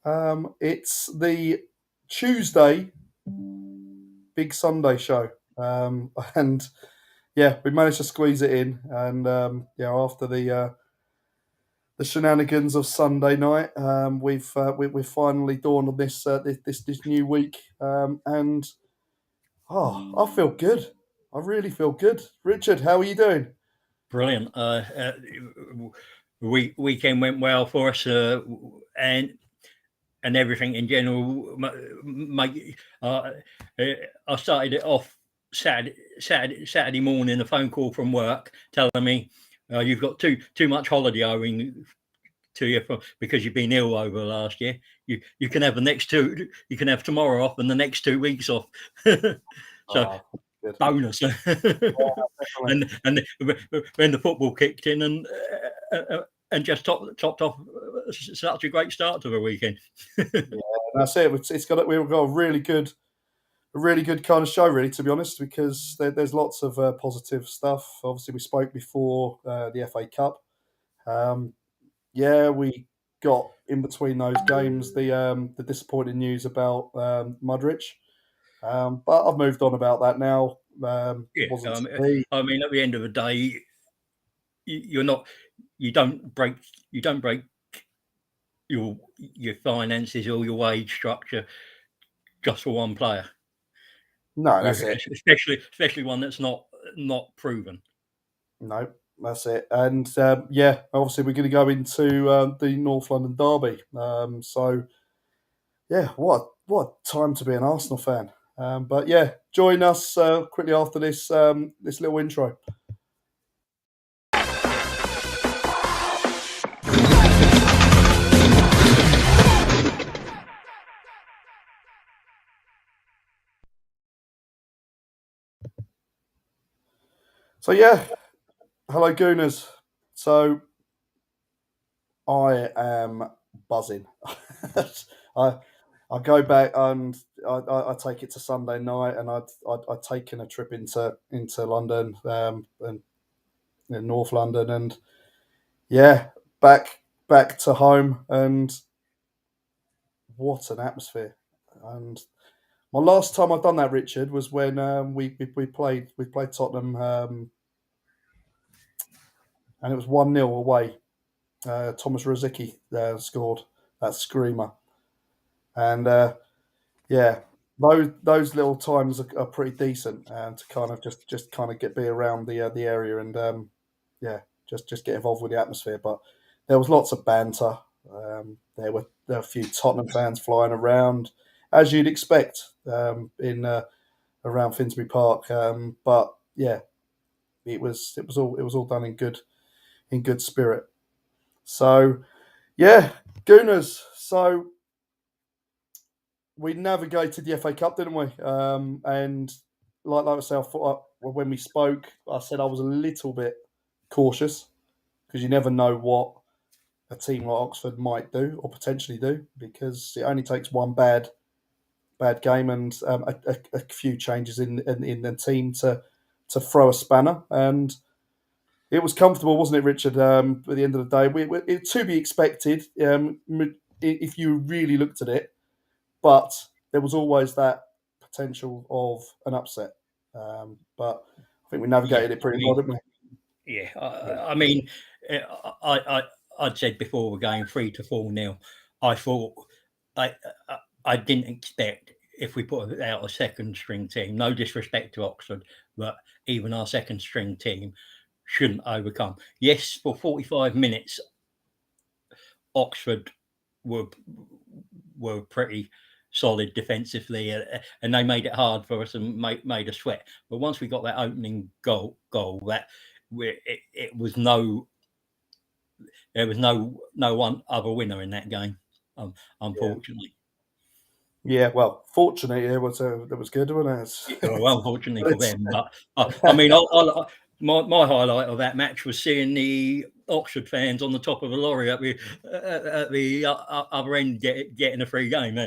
It's the Tuesday Big Sunday show, and yeah, we managed to squeeze it in. And after the shenanigans of Sunday night, we've finally dawned on this new week, and I feel good. I really feel good. Richard, how are you doing? Brilliant. Weekend went well for us, and everything in general. I started it off Saturday morning. A phone call from work telling me you've got too much holiday owing to you because you've been ill over the last year. You can have the next two. You can have tomorrow off and the next 2 weeks off. So Oh, good. bonus. Definitely. and when the football kicked in and just topped off such a great start to the weekend. Yeah, that's it. We've got a really good kind of show, really, to be honest, because there's lots of positive stuff. Obviously, we spoke before the FA Cup. Um, yeah, we got in between those games the disappointing news about Mudryk, but I've moved on about that now. Yeah, Wasn't to be. I mean, at the end of the day, you're not, you don't break, you don't break your finances or your wage structure just for one player, No, that's it. especially one that's not proven. No, that's it. And yeah, obviously we're going to go into the North London derby. So yeah, what time to be an Arsenal fan. But yeah, join us quickly after this little intro. So yeah, hello Gooners. So I am buzzing. I I go back and I take it to Sunday night, and I'd taken a trip into London and in North London, and yeah, back to home, and what an atmosphere! And my last time I've done that, Richard, was when we played Tottenham, and it was 1-0 away. Thomas Rosicky scored that screamer, and yeah, those little times are pretty decent, to kind of just kind of be around the area, and yeah, just get involved with the atmosphere. But there was lots of banter. There were a few Tottenham fans flying around, as you'd expect in around Finsbury Park. But yeah, it was all done in good spirit. So yeah, Gooners. So we navigated the FA Cup, didn't we? And like I said, I thought when we spoke, I said I was a little bit cautious because you never know what a team like Oxford might do or potentially do, because it only takes one bad game and a few changes in the team to throw a spanner. And it was comfortable, wasn't it, Richard? At the end of the day, it to be expected if you really looked at it, but there was always that potential of an upset. But I think we Yeah, navigated it I pretty well, mean, didn't we? yeah, Yeah. I mean, I'd said before we're going 3 to 4 nil. I thought I, I didn't expect if we put out a second string team. No disrespect to Oxford, but even our second string team shouldn't overcome. Yes, for 45 minutes, Oxford were were pretty solid defensively, and they made it hard for us and made us sweat. But once we got that opening goal that it was there was no one other winner in that game, Yeah. unfortunately. Yeah, well, fortunately, it was good, wasn't Well, unfortunately for it? them, but I mean, my highlight of that match was seeing the Oxford fans on the top of a lorry at the other end getting a free game.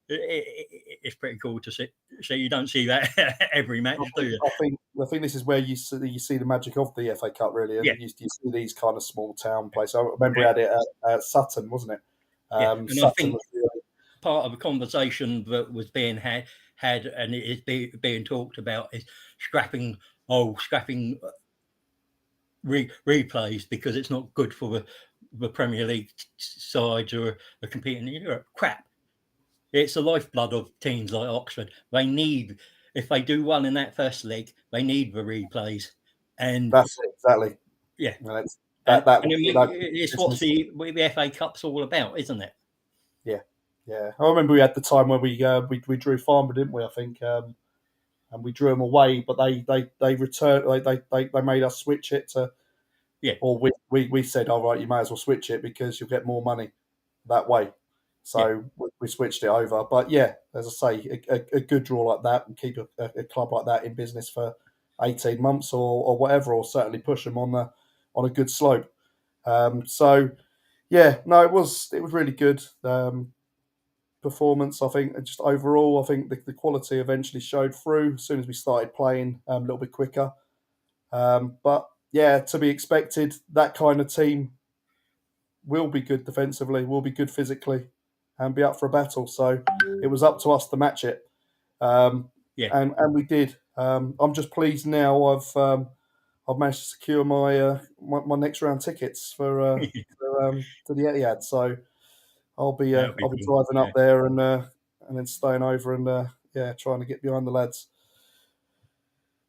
It's pretty cool to see. So you don't see that every I match, do think, you? I think this is where you see the magic of the FA Cup, really, Yeah, and you see these kind of small town places. I remember we had it at Sutton, wasn't it? And I Sutton think was really, part of a conversation that was being had, and it is being talked about, is scrapping replays because it's not good for the Premier League sides or are competing in Europe. Crap. It's the lifeblood of teams like Oxford. They need, if they do well in that first leg, they need the replays. And that's it, exactly. yeah, And it's and, that and that it's what business. the FA Cup's all about, isn't it? Yeah, yeah. I remember we had the time where we drew Farnborough, didn't we? I think, and we drew them away, but they returned. They made us switch it to, Yeah, or we said, all right, you may as well switch it because you'll get more money that way. yeah, So we switched it over. But yeah, as I say, a good draw like that and keep a club like that in business for 18 months or whatever, or certainly push them on a good slope. So yeah, no, it was really good performance. I think just overall, I think the quality eventually showed through as soon as we started playing a little bit quicker. But yeah, to be expected, that kind of team will be good defensively, will be good physically, and be up for a battle. So it was up to us to match it, yeah. and we did. I'm just pleased now. I've managed to secure my next round tickets to the Etihad. So That would be I'll be cool. driving Yeah, up there and then staying over and yeah, trying to get behind the lads.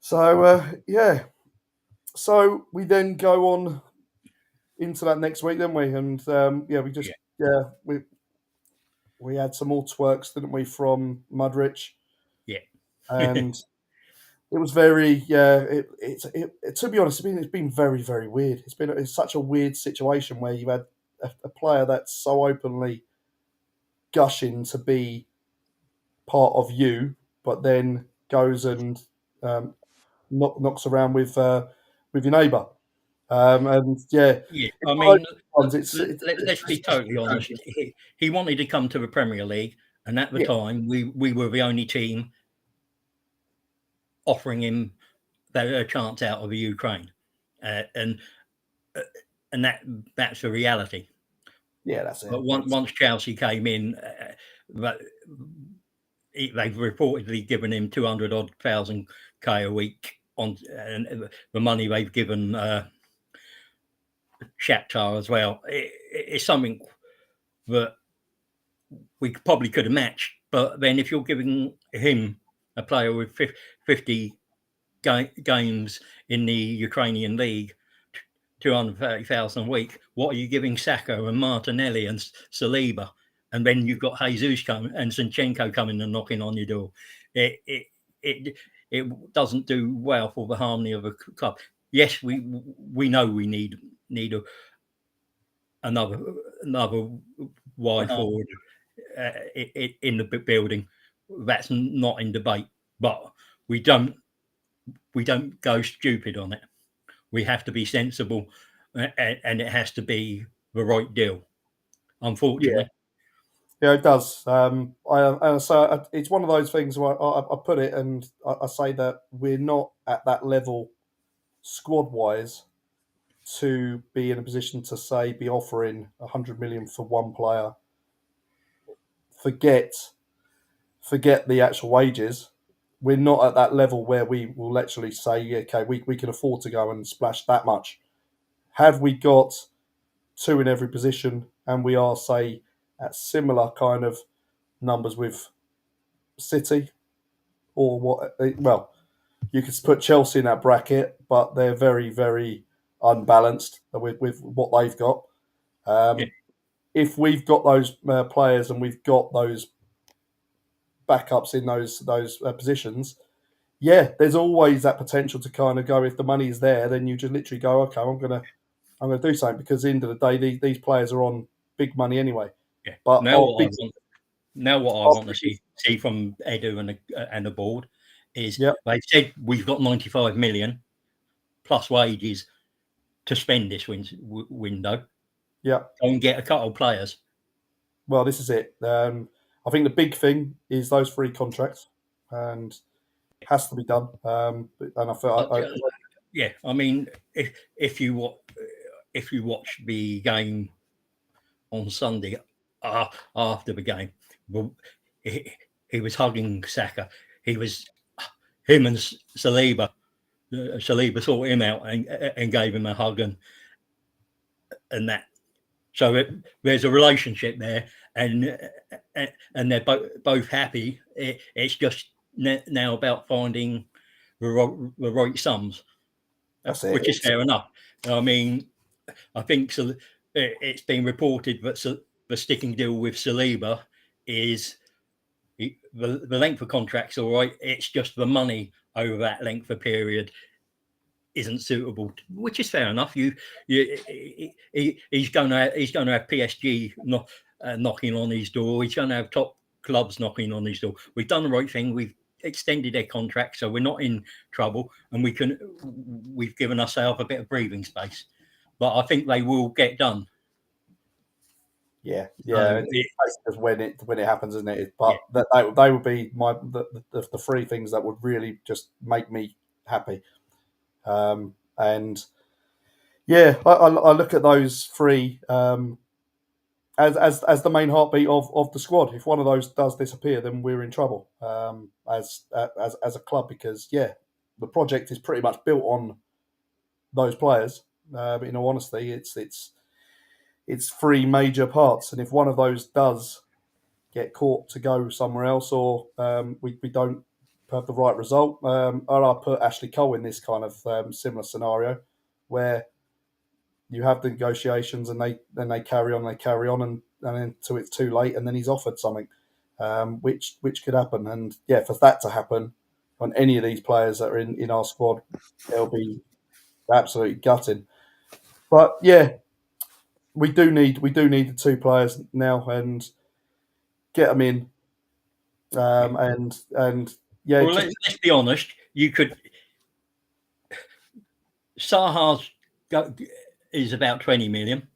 So yeah, so we then go on into that next week, then we and yeah, yeah, we had some more twerks, didn't we, from Mudryk, yeah, and it was very yeah. To be honest, it's been very very weird. It's such a weird situation where you've had a player that's so openly gushing to be part of you, but then goes and um, knocks around with your neighbour. And yeah, yeah. it's I one of mean, those ones. It's let's be totally honest. He wanted to come to the Premier League, and at the yeah, time, we were the only team offering him a chance out of the Ukraine, uh, and uh, and that's a reality. yeah, that's But it. once Chelsea came in, they've reportedly given him 200 odd thousand k a week on, and the money they've given Shakhtar as well. It's something that we probably could have matched. But then if you're giving him, a player with 50 games in the Ukrainian league, 230,000 a week, what are you giving Saka and Martinelli and Saliba? And then you've got Jesus coming and Zinchenko coming and knocking on your door. It it it, it doesn't do well for the harmony of a club. Yes, we know we need another wide Uh-huh. forward in the building. That's not in debate, but we don't go stupid on it. We have to be sensible, and it has to be the right deal. Yeah, Unfortunately, yeah, it does. So it's one of those things where I put it and I say that we're not at that level squad wise to be in a position to say be offering 100 million for one player. Forget forget the actual wages. We're not at that level where we will actually say, yeah, okay, we can afford to go and splash that much. Have we got two in every position and we are, say, at similar kind of numbers with City or what? Well, you could put Chelsea in that bracket, but they're very, very unbalanced with what they've got. yeah, Um, if we've got those players and we've got those backups in those positions, yeah, there's always that potential to kind of go if the money is there, then you just literally go, okay, I'm gonna do something because at the end of the day, these players are on big money anyway. yeah. But Now what I our want to biggest see from Edu and the board is yeah, they've said we've got 95 million plus wages to spend this window. yeah. Go and get a couple of players. Well, this is it. I think the big thing is those three contracts, and has to be done. And I feel But yeah, I mean, if you watch the game on Sunday, after the game. Well, he was hugging Saka. Him and Saliba. Saliba sought him out and gave him a hug and that. So there's a relationship there, and they're both happy. It's just now about finding the right sums, which is fair enough. I mean, I think it's been reported that the sticking deal with Saliba is the length of contract's all right. It's just the money over that length of period isn't suitable, which is fair enough. He's going to have PSG knocking on his door. He's going to have top clubs knocking on his door. We've done the right thing. We've extended their contract, so we're not in trouble, and we've given ourselves a bit of breathing space. But I think they will get done. Yeah. It's when it happens, isn't it? But they would be the three things that would really just make me happy. And yeah, I look at those three as the main heartbeat of the squad. If one of those does disappear, then we're in trouble as a club, because the project is pretty much built on those players. In all honesty, it's three major parts, and if one of those does get caught to go somewhere else, or we don't have the right result, and I put Ashley Cole in this kind of similar scenario where you have the negotiations and they carry on, and until it's too late, and then he's offered something, which could happen. And for that to happen on any of these players that are in our squad, they'll be absolutely gutting. But we do need the two players now and get them in. Well, let's be honest. You could. Saha's is about 20 million.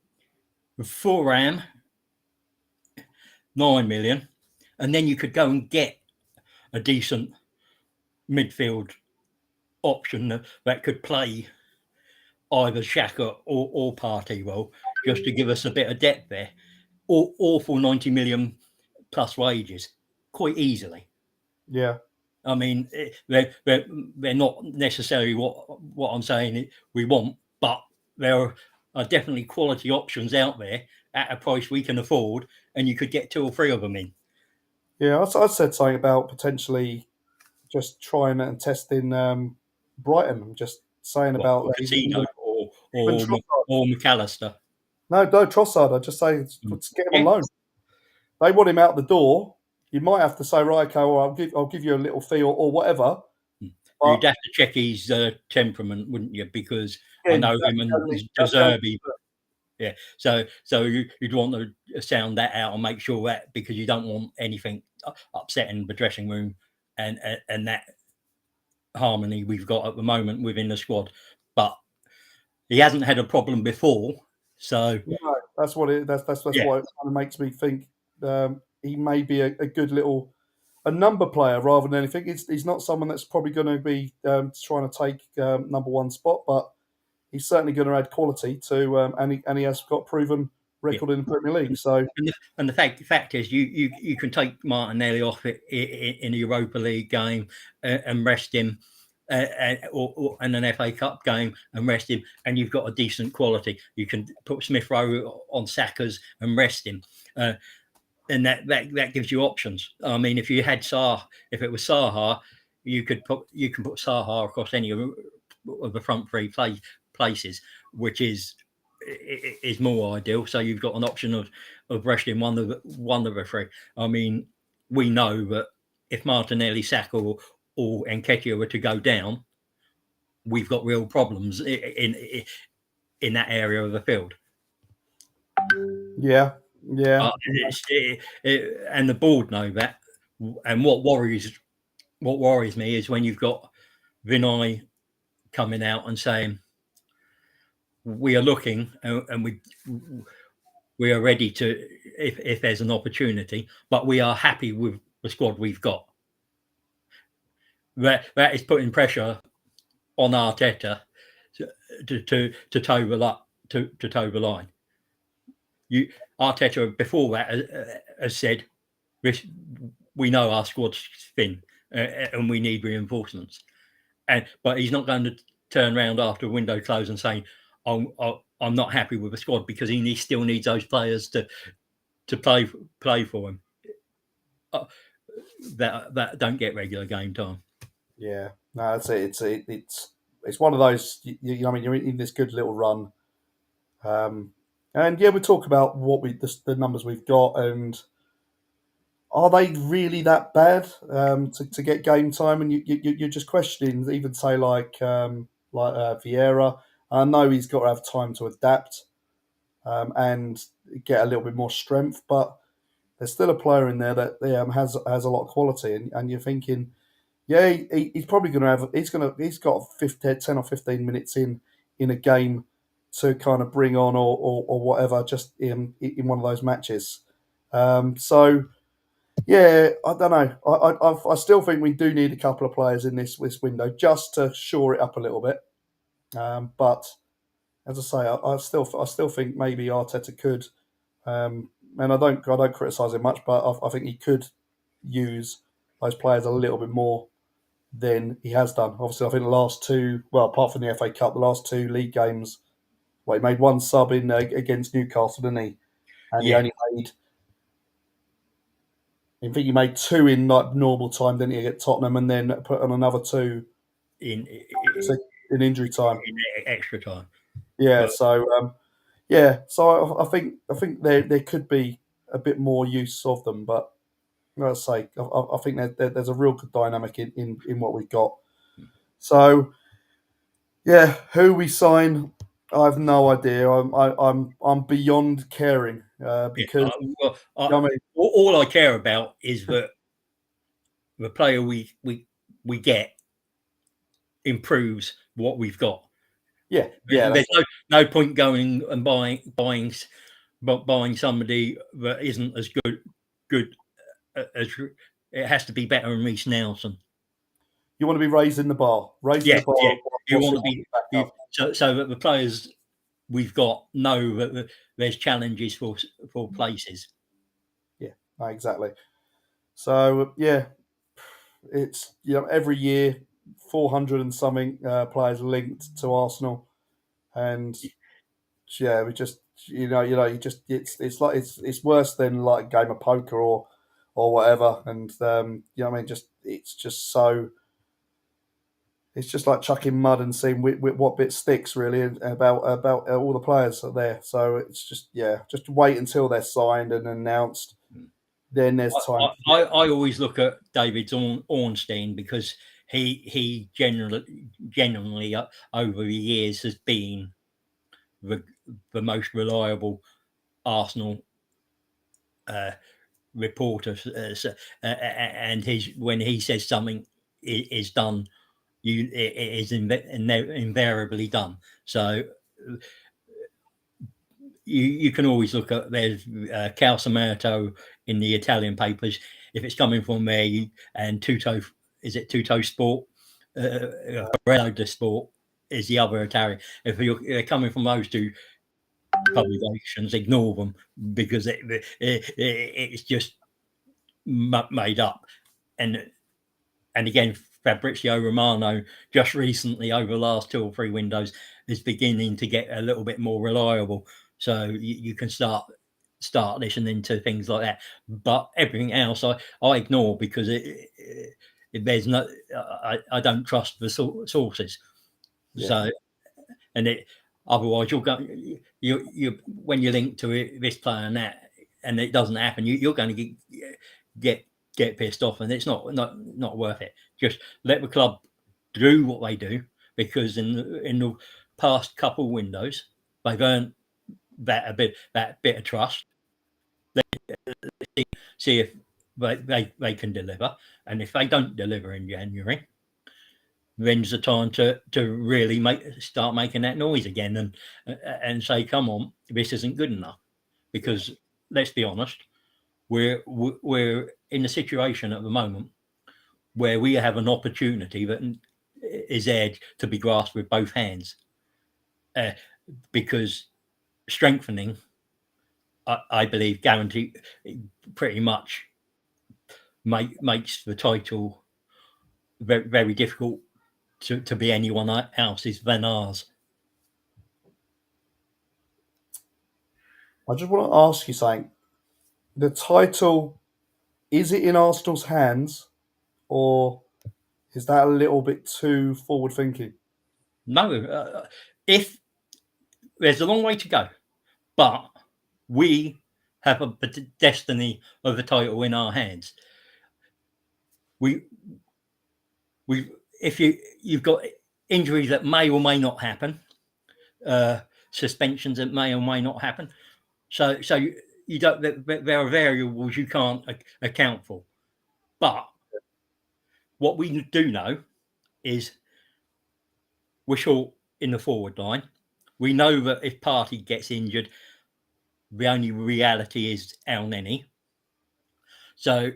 Thuram, 9 million, and then you could go and get a decent midfield option that could play either Xhaka or Partey role, just to give us a bit of depth there, or for 90 million plus wages quite easily. Yeah. I mean, they're not necessarily what I'm saying we want, but there are definitely quality options out there at a price we can afford, and you could get 2 or 3 of them in. Yeah, I said something about potentially just trying and testing Brighton. I'm just saying about Coutinho or McAllister. No, Trossard. I just say let's get him on loan. They want him out the door. You might have to say, right, okay, or I'll give you a little fee or whatever. But you'd have to check his temperament, wouldn't you? Because I know him and De Zerbi. Yeah, so you'd want to sound that out and make sure that, because you don't want anything upsetting the dressing room and that harmony we've got at the moment within the squad. But he hasn't had a problem before, so that's what it. That's what it kind of makes me think he may be a good little number player rather than anything. He's not someone that's probably going to be trying to take number one spot, but he's certainly going to add quality to, and he has got proven record in the Premier League. So, and the fact is, you can take Martinelli off in the Europa League game and rest him, or in an FA Cup game and rest him, and you've got a decent quality. You can put Smith Rowe on Saka's and rest him. And that gives you options. I mean, if you had if it was Saha, you can put Saha across any of the front three places, which is more ideal. So you've got an option of resting one of the three. I mean, we know that if Martinelli, Saka, or Nketiah were to go down, we've got real problems in that area of the field. Yeah. And the board know that. And what worries me is when you've got Vinay coming out and saying, we are looking and we are ready to, if there's an opportunity, but we are happy with the squad we've got. That is putting pressure on Arteta to toe the line. Arteta before that has said, we know our squad's thin and we need reinforcements. But he's not going to turn around after a window close and say, I'm not happy with the squad, because he still needs those players to play for him that don't get regular game time. Yeah, no, that's it. It's one of those. I mean, you're in this good little run, and yeah, we talk about the numbers we've got, and are they really that bad to get game time? And you're just questioning, even say like Vieira. I know he's got to have time to adapt and get a little bit more strength, but there's still a player in there that has a lot of quality, and you're thinking, yeah, he's probably going to have. He's got 10 or 15 minutes in a game to kind of bring on or whatever, just in one of those matches. So yeah, I don't know. I still think we do need a couple of players in this window just to shore it up a little bit. But as I say, I still think maybe Arteta could, and I don't criticise him much, but I think he could use those players a little bit more than he has done. Obviously, I think the last two, well, apart from the FA Cup, the last two league games, he made one sub in against Newcastle, didn't he? And he only made, I think he made two in like normal time, didn't he, at Tottenham, and then put on another two in injury time, in extra time. Yeah, But so I think there could be a bit more use of them, but like I say, I think there's a real good dynamic in what we've got. So yeah, who we sign, I have no idea. I'm beyond caring because I mean, all I care about is that the player we get improves what we've got. yeah, There's no point going and buying somebody that isn't as good as it has to be better than Reece Nelson. You want to be raising the bar, Yeah. You want to be so that the players we've got know that there's challenges for places. Yeah, exactly. So yeah, it's every year 400 and something players linked to Arsenal, and yeah, we just you just it's like it's worse than like a game of poker or whatever, and I mean, it's just like chucking mud and seeing what bit sticks really about all the players are there. So it's just wait until they're signed and announced. Then there's time. I always look at David Ornstein because he genuinely over the years has been the most reliable Arsenal reporter, and when he says something is done, it is invariably done. So you can always look at, there's Calcemato in the Italian papers. If it's coming from there, and Tutto Sport, Corrado de Sport is the other Italian. If they're coming from those two publications, ignore them because it's just made up. And again, Fabrizio Romano just recently, over the last 2 or 3 windows, is beginning to get a little bit more reliable. So you can start listening to things like that. But everything else I ignore because there's no, I don't trust the sources. Yeah. So, and otherwise you'll go, you when you link to this player and that, and it doesn't happen, you're going to get pissed off, and it's not worth it. Just let the club do what they do, because in the past couple windows they've earned that bit of trust. See if they can deliver, and if they don't deliver in January, then's the time to really start making that noise again and say, come on, this isn't good enough. Because let's be honest, we're in a situation at the moment where we have an opportunity that is there to be grasped with both hands, because strengthening I believe, guarantee pretty much makes the title very, very difficult to be anyone else's than ours. I just want to ask you something. The title, is it in Arsenal's hands, or is that a little bit too forward thinking? No, if there's a long way to go, but we have a destiny of the title in our hands. We if you've got injuries that may or may not happen, suspensions that may or may not happen. So you don't. There are variables you can't account for. But what we do know is we're short in the forward line. We know that if Partey gets injured, the only reality is El Neni. So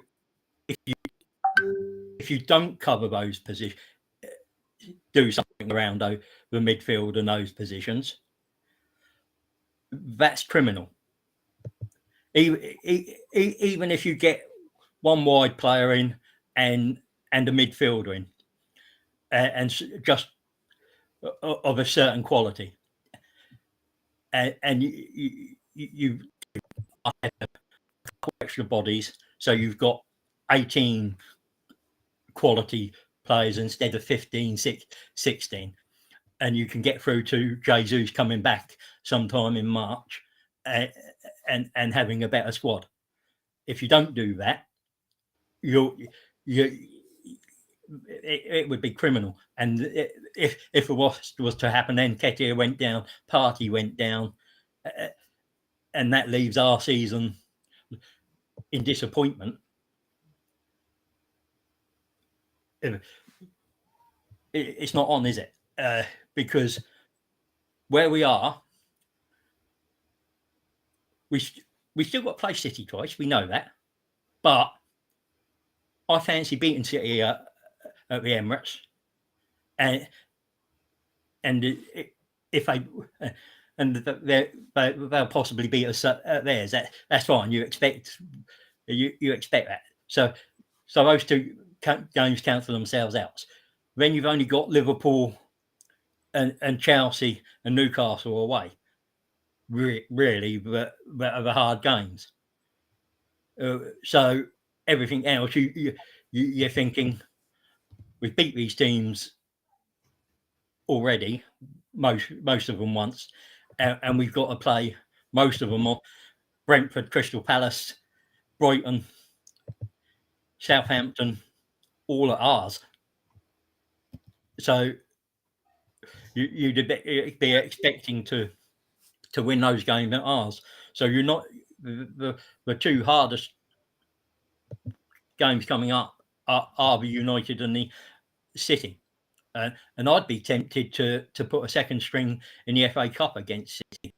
if you don't cover those positions, do something around the midfield and those positions, that's criminal. Even if you get one wide player in and a midfielder in, and just of a certain quality, and you have a couple extra bodies, so you've got 18 quality players instead of 15, 16, and you can get through to Jesus coming back sometime in March, and having a better squad. If you don't do that, it would be criminal. And if it was to happen, then Nketiah went down, Partey went down, and that leaves our season in disappointment. It's not on, is it? Because where we are, we still got to play City twice. We know that, but I fancy beating City at the Emirates, and if they and they'll possibly beat us at theirs. That's fine. You expect that. So those two games cancel themselves out. Then you've only got Liverpool and Chelsea and Newcastle away. Really, the hard games. So everything else, you're thinking, we've beat these teams already, most of them once, and we've got to play most of them on Brentford, Crystal Palace, Brighton, Southampton, all at ours. So you'd be expecting to win those games at ours. So you're not the two hardest games coming up are the United and the City. And I'd be tempted to put a second string in the FA Cup against City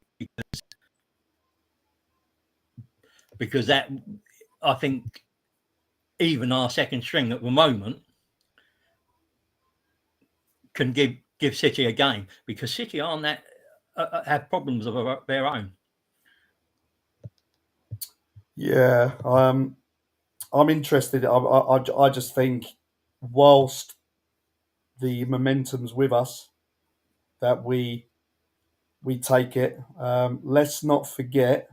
because that, I think, even our second string at the moment can give City a game, because City aren't that have problems of their own. Yeah, I'm interested. I just think, whilst the momentum's with us, that we take it. Let's not forget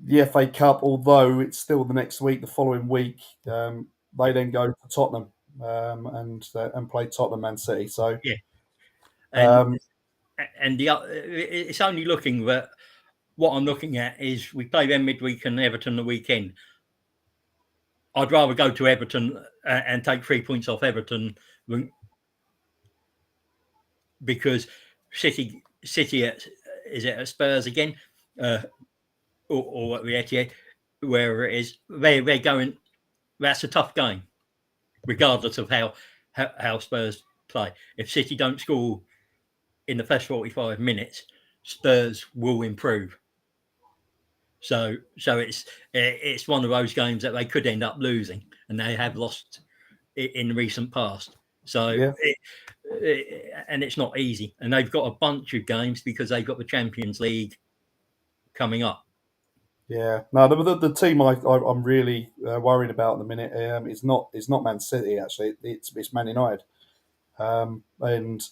the FA Cup, although it's still the next week, the following week, they then go to Tottenham and play Tottenham Man City. So yeah, and it's only looking that what I'm looking at is we play them midweek and Everton the weekend. I'd rather go to Everton and take 3 points off Everton because City is it at Spurs again, or at the Etihad, wherever it is. They're going. That's a tough game, regardless of how Spurs play. If City don't score in the first 45 minutes, Spurs will improve. So it's one of those games that they could end up losing, and they have lost in the recent past. So yeah, and it's not easy, and they've got a bunch of games because they've got the Champions League coming up. Yeah, no, the team I'm really worried about at the minute is not Man City actually. It's Man United, and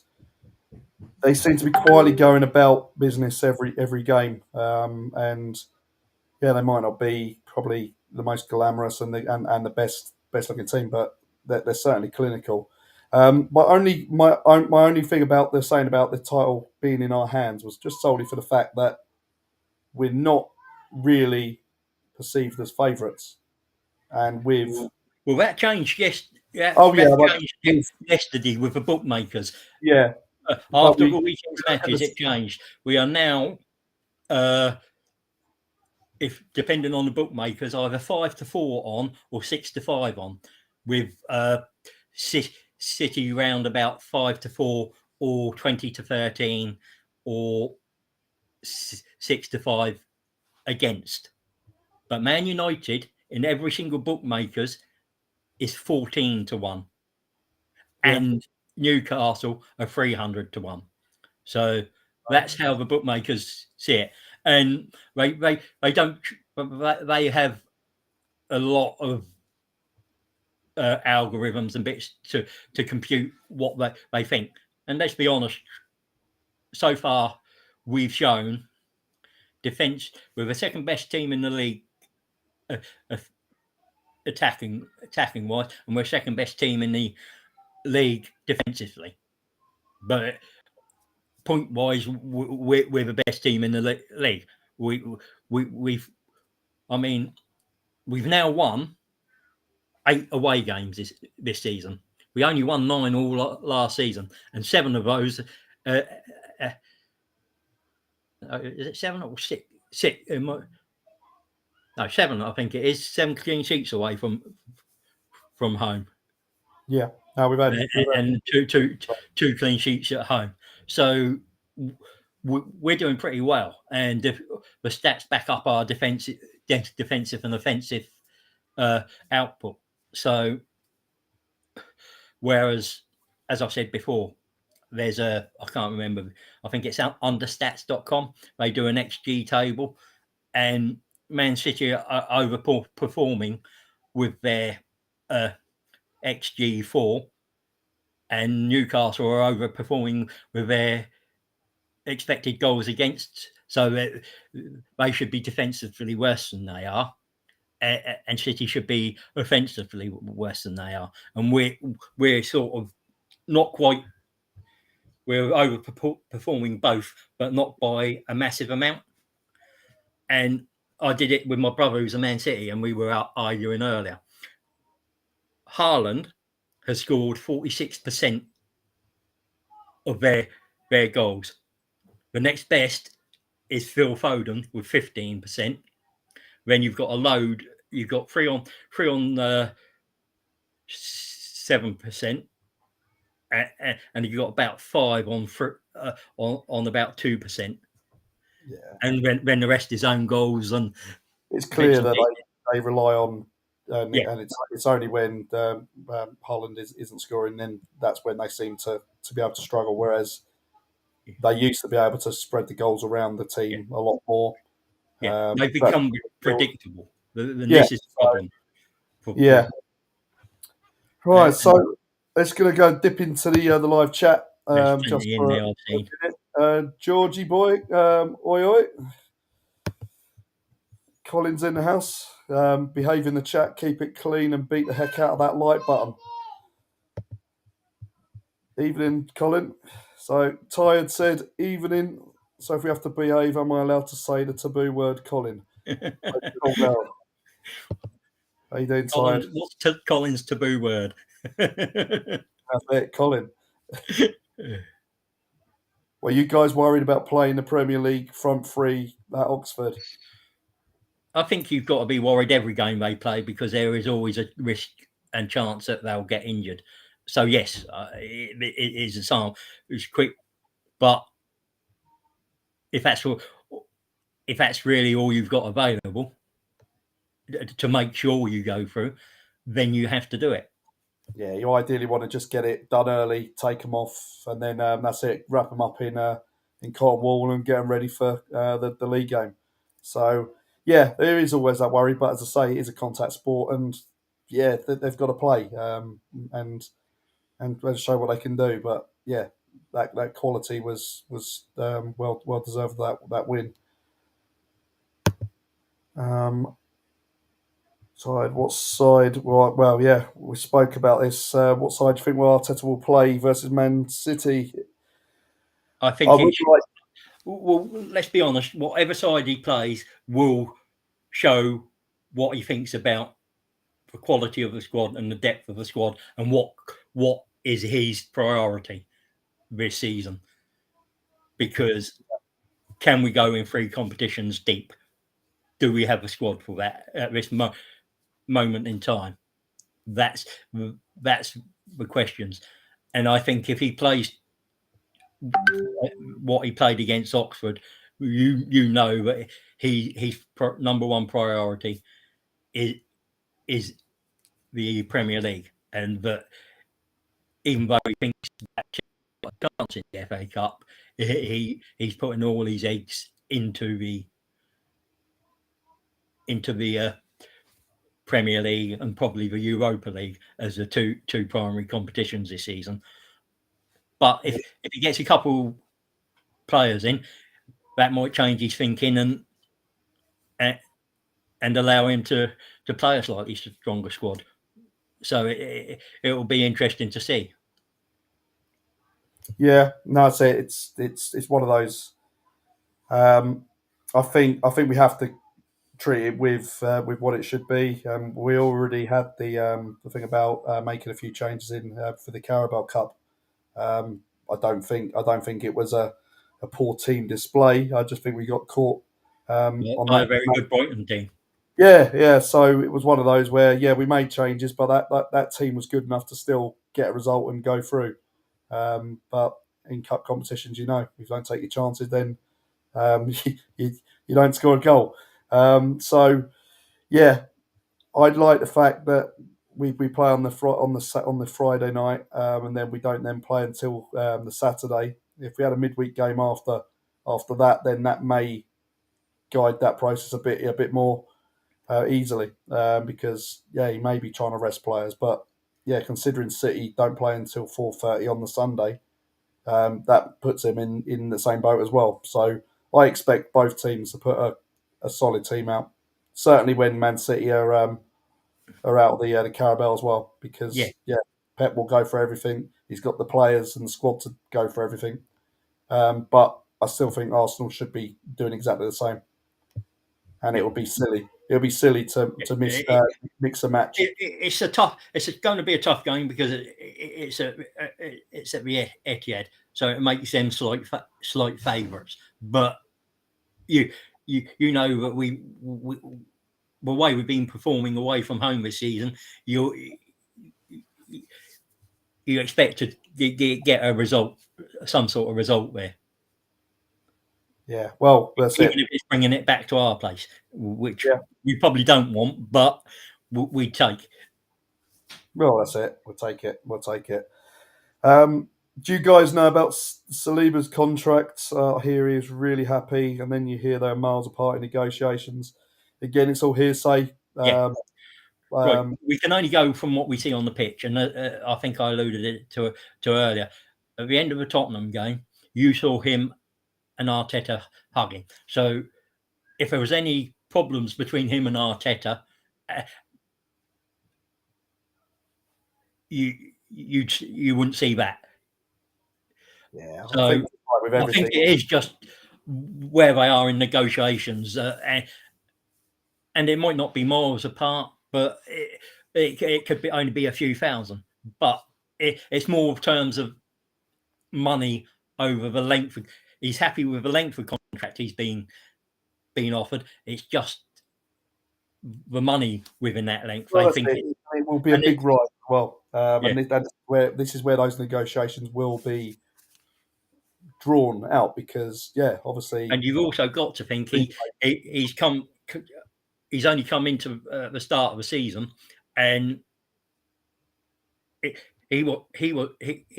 they seem to be quietly going about business every game. And yeah, they might not be probably the most glamorous and the best looking team, but they're certainly clinical. But only my only thing about the saying about the title being in our hands was just solely for the fact that we're not really perceived as favourites, and with Well, that changed. Yes, oh yeah, that but changed with, yesterday with the bookmakers. yeah, but After we the weekend's matches, it changed. We are now, if depending on the bookmakers, either 5-4 on or 6-5 on, with City round about 5-4 or 20-13 or 6-5 against. But Man United in every single bookmakers is 14-1, yeah. and Newcastle are 300-1. So that's how the bookmakers see it, and they don't. They have a lot of algorithms and bits to compute what they think. And let's be honest, so far we've shown defence. We're the second best team in the league, uh, uh, attacking wise, and we're second best team in the league defensively. But point wise, we're the best team in the league. We've I mean, we've now won 8 away games this season. We only won 9 all last season, and 7 of those, uh, uh, is it 7 or 6? No, 7. I think it is 7 clean sheets away from home, Yeah, no, and two clean sheets at home. So we're doing pretty well, and the stats back up our defensive and offensive output. So, whereas, as I said before, there's I can't remember, I think it's understats.com. They do an XG table, and Man City are overperforming with their XG4, and Newcastle are overperforming with their expected goals against. So they should be defensively worse than they are, and City should be offensively worse than they are. And we're sort of not quite. We're overperforming both, but not by a massive amount. And I did it with my brother, who's a Man City, and we were out arguing earlier. Haaland has scored 46% of their goals. The next best is Phil Foden with 15%. Then you've got a load. You've got three on 7%, and you've got about 5 on about 2%. yeah. And when the rest is own goals and It's bits clear and that bits. they rely on, Yeah, and it's only when Holland isn't scoring, then that's when they seem to be able to struggle. Whereas they used to be able to spread the goals around the yeah, team a lot more. yeah. They've But become predictable. And yeah, this is the problem for yeah. Right, so let's gonna go dip into the live chat there's just plenty in for there I've a seen. minute. Georgie boy, oi oi. Colin's in the house. Behave in the chat, keep it clean, and beat the heck out of that like button. Evening, Colin. So Ty had said evening. So if we have to behave, am I allowed to say the taboo word, Colin? Oh well. How you doing, Ty? What's Colin's taboo word? That's it, Colin. Were you guys worried about playing the Premier League front three at Oxford? I think you've got to be worried every game they play, because there is always a risk and chance that they'll get injured. So yes, it is a sign. It's quick, but if that's really all you've got available to make sure you go through, then you have to do it. Yeah, you ideally want to just get it done early, take them off, and then that's it. Wrap them up in cotton wool and get them ready for the league game. So yeah, there is always that worry. But as I say, it is a contact sport, and yeah, they've got to play and show what they can do. But yeah, that quality was well deserved that win. Side, what side? Well, yeah, we spoke about this. What side do you think Arteta will play versus Man City? I I think would it should. like, Well, let's be honest. Whatever side he plays will show what he thinks about the quality of the squad and the depth of the squad, and what is his priority this season. Because can we go in 3 competitions deep? Do we have a squad for that at this moment in time? That's the questions. And I think if he plays what he played against Oxford, you know that his number one priority is the Premier League, and that even though he thinks that a chance in the FA Cup, he's putting all his eggs into the Premier League and probably the Europa League as the two primary competitions this season. But if he gets a couple players in, that might change his thinking and allow him to play a slightly stronger squad. So it will be interesting to see. yeah, no, I'd say it's one of those. I think we have to treat it with what it should be. We already had the thing about making a few changes in for the Carabao Cup. I don't think it was a poor team display. I just think we got caught on By a that. very good Brighton team. Yeah, yeah. So it was one of those where we made changes, but that team was good enough to still get a result and go through. But in cup competitions, if you don't take your chances, then you don't score a goal. So yeah, I'd like the fact that we play on the Friday night, and then we don't then play until the Saturday. If we had a midweek game after that, then that may guide that process a bit more easily, because he may be trying to rest players, but yeah, considering City don't play until 4:30 on the Sunday, that puts him in the same boat as well. So I expect both teams to put a solid team out. Certainly when Man City are out of the Carabao as well, Yeah, because Pep will go for everything. He's got the players and the squad to go for everything. But I still think Arsenal should be doing exactly the same, and yeah. it would be silly. It would be silly to mix a match. It's a tough. It's going to be a tough game because it's at the Etihad, so it makes them slight favourites. But you know that the way we've been performing away from home this season, you expect to get a result, some sort of result there. Yeah, well, that's Even it. if it's bringing it back to our place, which Yeah, we probably don't want, but we take. well, that's it. We'll take it. We'll take it. Do you guys know about Saliba's contract? I hear he's really happy, and then you hear they're miles apart in negotiations. Again, it's all hearsay. Yeah. Right. Um, We can only go from what we see on the pitch, and I think I alluded it to earlier. At the end of the Tottenham game, you saw him and Arteta hugging. So if there was any problems between him and Arteta, you wouldn't see that. yeah, So I think with I think everything. it is just where they are in negotiations, and it might not be miles apart, but it could only be a few thousand. But it's more terms of money over the length. He's happy with the length of contract he's been offered. It's just the money within that length. Well, I that's think it. It will be a and big ride as well, yeah. and this is where those negotiations will be drawn out because, obviously, And you've also got to think he's only come into the start of the season, and he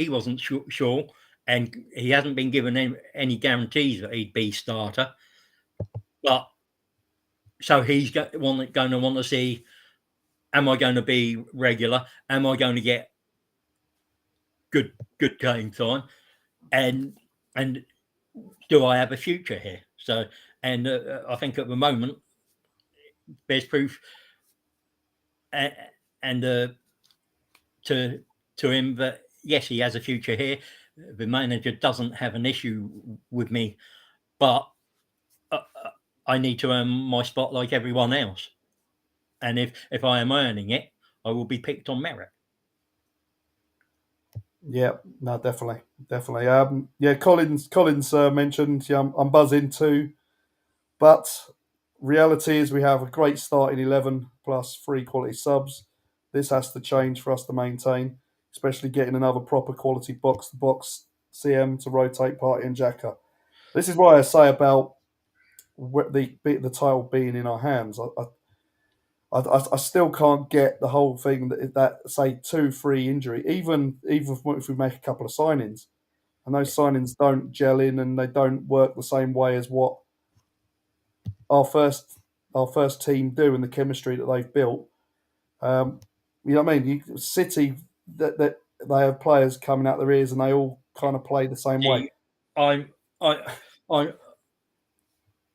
wasn't sure, and he hasn't been given any guarantees that he'd be starter. But So he's going to want to see: am I going to be regular? Am I going to get good game time? And do I have a future here? So, and I think at the moment there's proof, and to him that yes, he has a future here. The manager doesn't have an issue with me, but I need to earn my spot like everyone else. And if I am earning it, I will be picked on merit. Yeah, no, definitely, definitely. Yeah, Collins mentioned. Yeah, I'm buzzing too, but reality is we have a great starting 11 plus 3 quality subs. This has to change for us to maintain, especially getting another proper quality box to box CM to rotate Party and Jacka. This is why I say about the title being in our hands. I still can't get the whole thing that say 2-3 injury, even if we make a couple of signings, and those signings don't gel in and they don't work the same way as what our first team do and the chemistry that they've built. You know what I mean? City that they have players coming out their ears and they all kind of play the same way. See, I'm I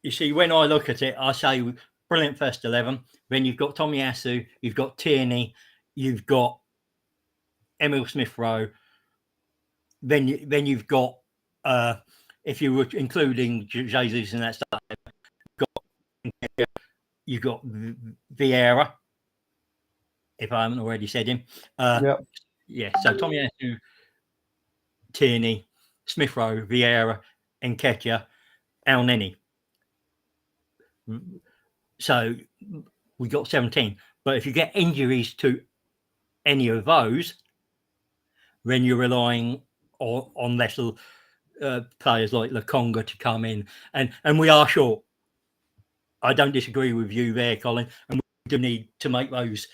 you see, when I look at it, I say brilliant first 11. Then you've got Tomiyasu, you've got Tierney, you've got Emil Smith Rowe. Then you've got if you were including Jesus and that stuff, you've got Vieira. If I haven't already said him, Yeah, yeah. So Tomiyasu, Tierney, Smith Rowe, Vieira, Nketiah, El Neni. So we got 17. But if you get injuries to any of those, then you're relying on lesser players like Lokonga to come in. And we are short. I don't disagree with you there, Colin. And we do need to make those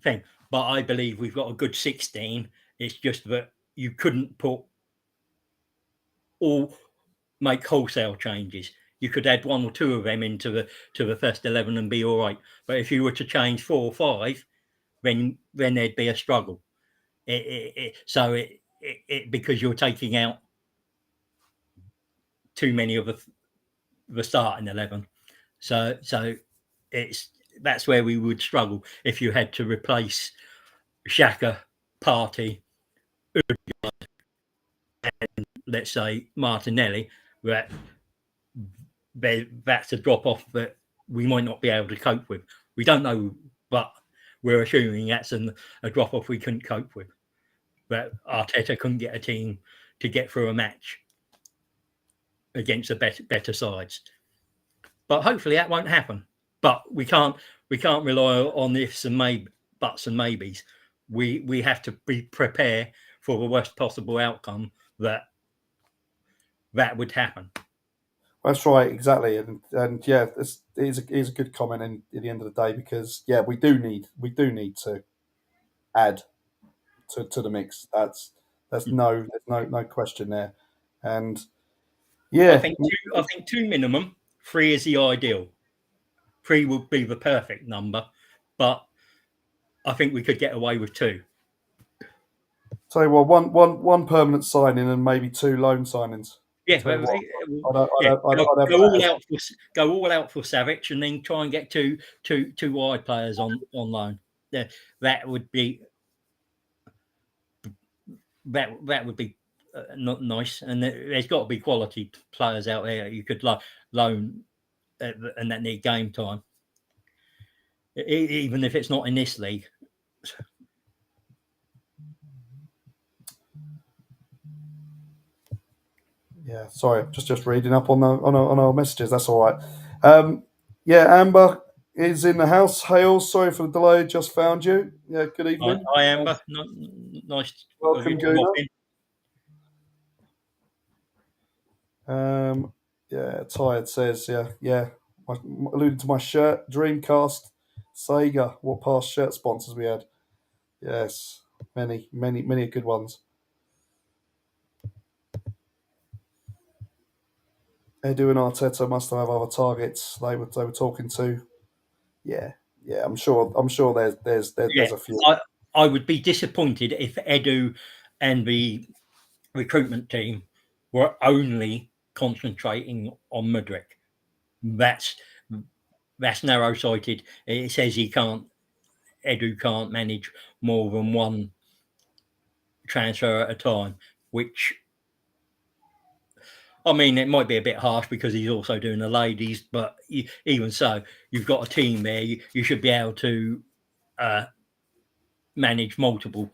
thing. But I believe we've got a good 16. It's just that you couldn't make wholesale changes. You could add one or two of them into the first 11 and be all right. But if you were to change 4 or 5, then there'd be a struggle. Because you're taking out too many of the starting 11. So that's where we would struggle if you had to replace Xhaka, Partey, let's say Martinelli. That's a drop off that we might not be able to cope with. We don't know, but we're assuming that's a drop off we couldn't cope with. That Arteta couldn't get a team to get through a match against the better sides. But hopefully that won't happen. But we can't rely on ifs and buts and maybes. We have to prepare for the worst possible outcome that would happen. that's right, exactly, and yeah, it is a good comment at the end of the day because yeah, we do need to add to the mix. There's no question there, and I yeah, think two minimum. 3 is the ideal. 3 would be the perfect number, but I think we could get away with 2. tell you what, one permanent signing and maybe 2 loan signings. Yeah, Tell you what, yeah. I'd have Go all that. out for Savic, and then try and get two wide players on loan. Yeah, that would be not nice. And there's got to be quality players out there you could loan and that need game time, even if it's not in this league. Yeah, sorry, just reading up on our messages. That's all right. Yeah, Amber is in the house. Hales, sorry for the delay. Just found you. Yeah, good evening. Hi, Amber. Nice of you Welcome, to walk Guna. in. Yeah, Tired says, yeah. Alluding to my shirt, Dreamcast, Sega. What past shirt sponsors we had? Yes, many good ones. Edu and Arteta must have other targets they were talking to. Yeah, I'm sure there's a few. I would be disappointed if Edu and the recruitment team were only concentrating on Mudryk. That's narrow sighted. It says Edu can't manage more than one transfer at a time, which, I mean, it might be a bit harsh because he's also doing the ladies, but even so, you've got a team there. You should be able to manage multiple.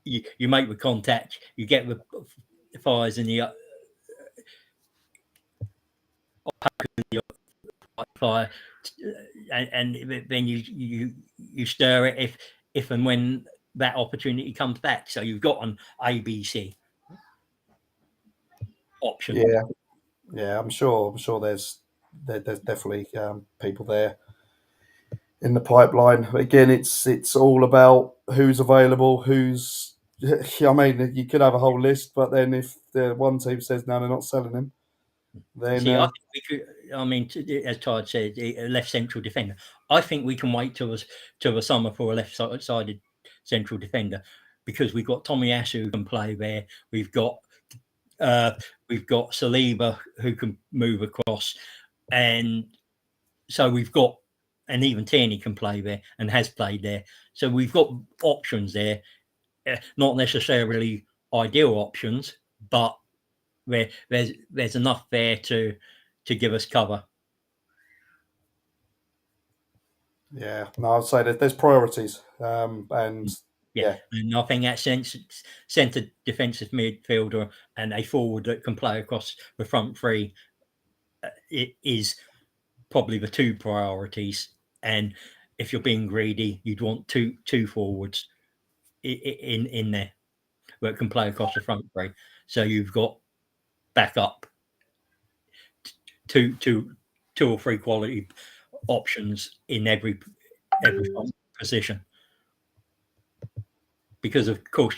You make the contact, you get the fires in the fire, and then you stir it if and when that opportunity comes back. So you've got an ABC option. Yeah. I'm sure there's definitely people there in the pipeline. Again, it's all about who's available, who's. I mean, you could have a whole list, but then if the one team says no, they're not selling him, then See, I think we could. I mean, as Todd said, a left central defender. I think we can wait till the summer for a left-sided central defender because we've got Tommy Asu who can play there. We've got Saliba who can move across, and so we've got, and even Tierney can play there and has played there. So we've got options there, not necessarily ideal options, but there's enough there to give us cover. Yeah, no, I'd say that there's priorities, and yeah, And I think that centre defensive midfielder and a forward that can play across the front three, it is probably the two priorities. And if you're being greedy, you'd want two forwards in there that can play across the front three. So you've got backup two or three quality options in every position. Because of course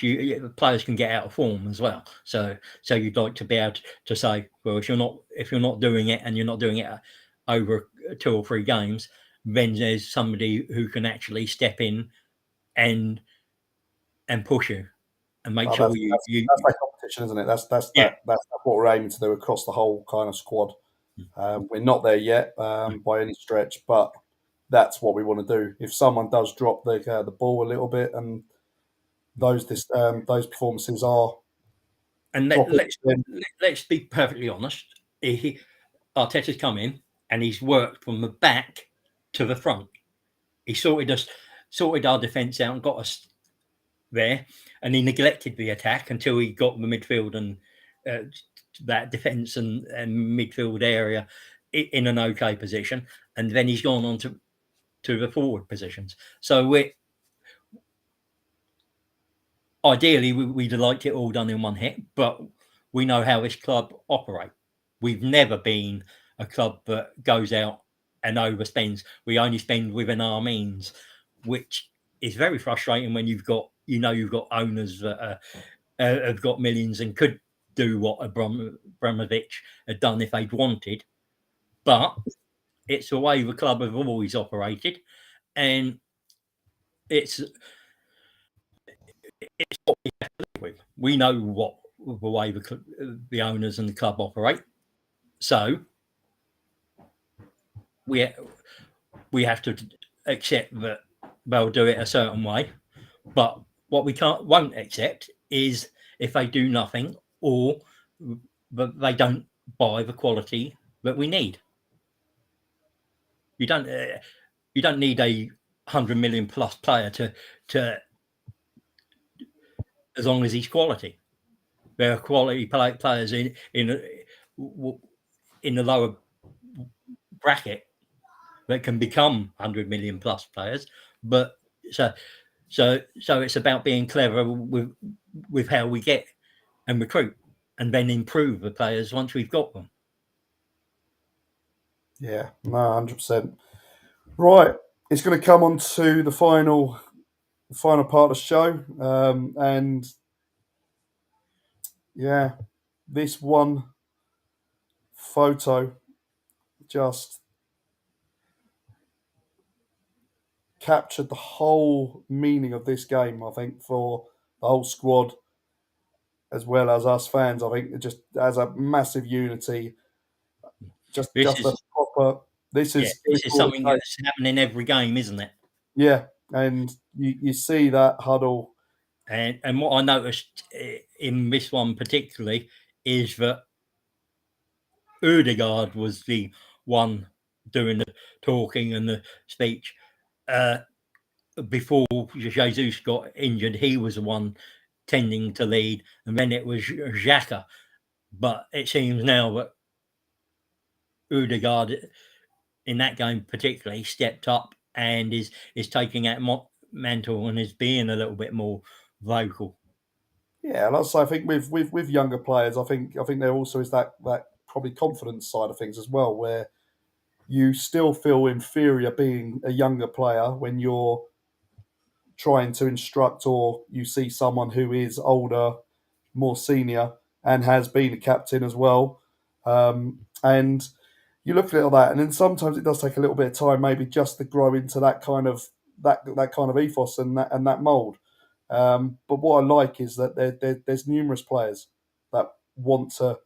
players can get out of form as well. So you'd like to be able to say, well, if you're not doing it and you're not doing it over 2 or 3 games, then there's somebody who can actually step in and push you and make sure that's that competition, isn't it? That's what we're aiming to do across the whole kind of squad. We're not there yet by any stretch, but that's what we want to do. If someone does drop the ball a little bit, and those performances are, and let's be perfectly honest. Arteta's come in and he's worked from the back to the front. He sorted our defence out and got us there, and he neglected the attack until he got the midfield and that defence and midfield area in an okay position, and then he's gone on to the forward positions. So ideally we'd have liked it all done in one hit, but we know how this club operate. We've never been a club that goes out and overspends. We only spend within our means, which is very frustrating when you've got owners that have got millions and could do what Abramovich had done if they'd wanted. But it's the way the club have always operated, and it's what we have to live with. We know what the way the owners and the club operate, so we have to accept that they'll do it a certain way. But what we won't accept is if they do nothing or they don't buy the quality that we need. You don't need a 100 million plus player to as long as he's quality. There are quality players in the lower bracket that can become 100 million plus players, but so it's about being clever with how we get and recruit, and then improve the players once we've got them. Yeah, no, 100%. Right, it's going to come on to the final part of the show, and yeah, this one photo just captured the whole meaning of this game, I think, for the whole squad as well as us fans. I think it just as a massive unity, This just a is proper. This yeah, is this is something that's happening every game, isn't it? yeah, and you see that huddle. And what I noticed in this one particularly is that Odegaard was the one doing the talking and the speech. Before Jesus got injured, he was the one tending to lead, and then it was Xhaka. But it seems now that Odegaard, in that game particularly, stepped up and is taking that mantle and is being a little bit more vocal. Yeah, and also I think with younger players, I think there also is that probably confidence side of things as well, where you still feel inferior being a younger player when you're trying to instruct or you see someone who is older, more senior, and has been a captain as well. And you look at it like that, and then sometimes it does take a little bit of time, maybe just to grow into that kind of that kind of ethos and that mold. But what I like is that there's numerous players that want to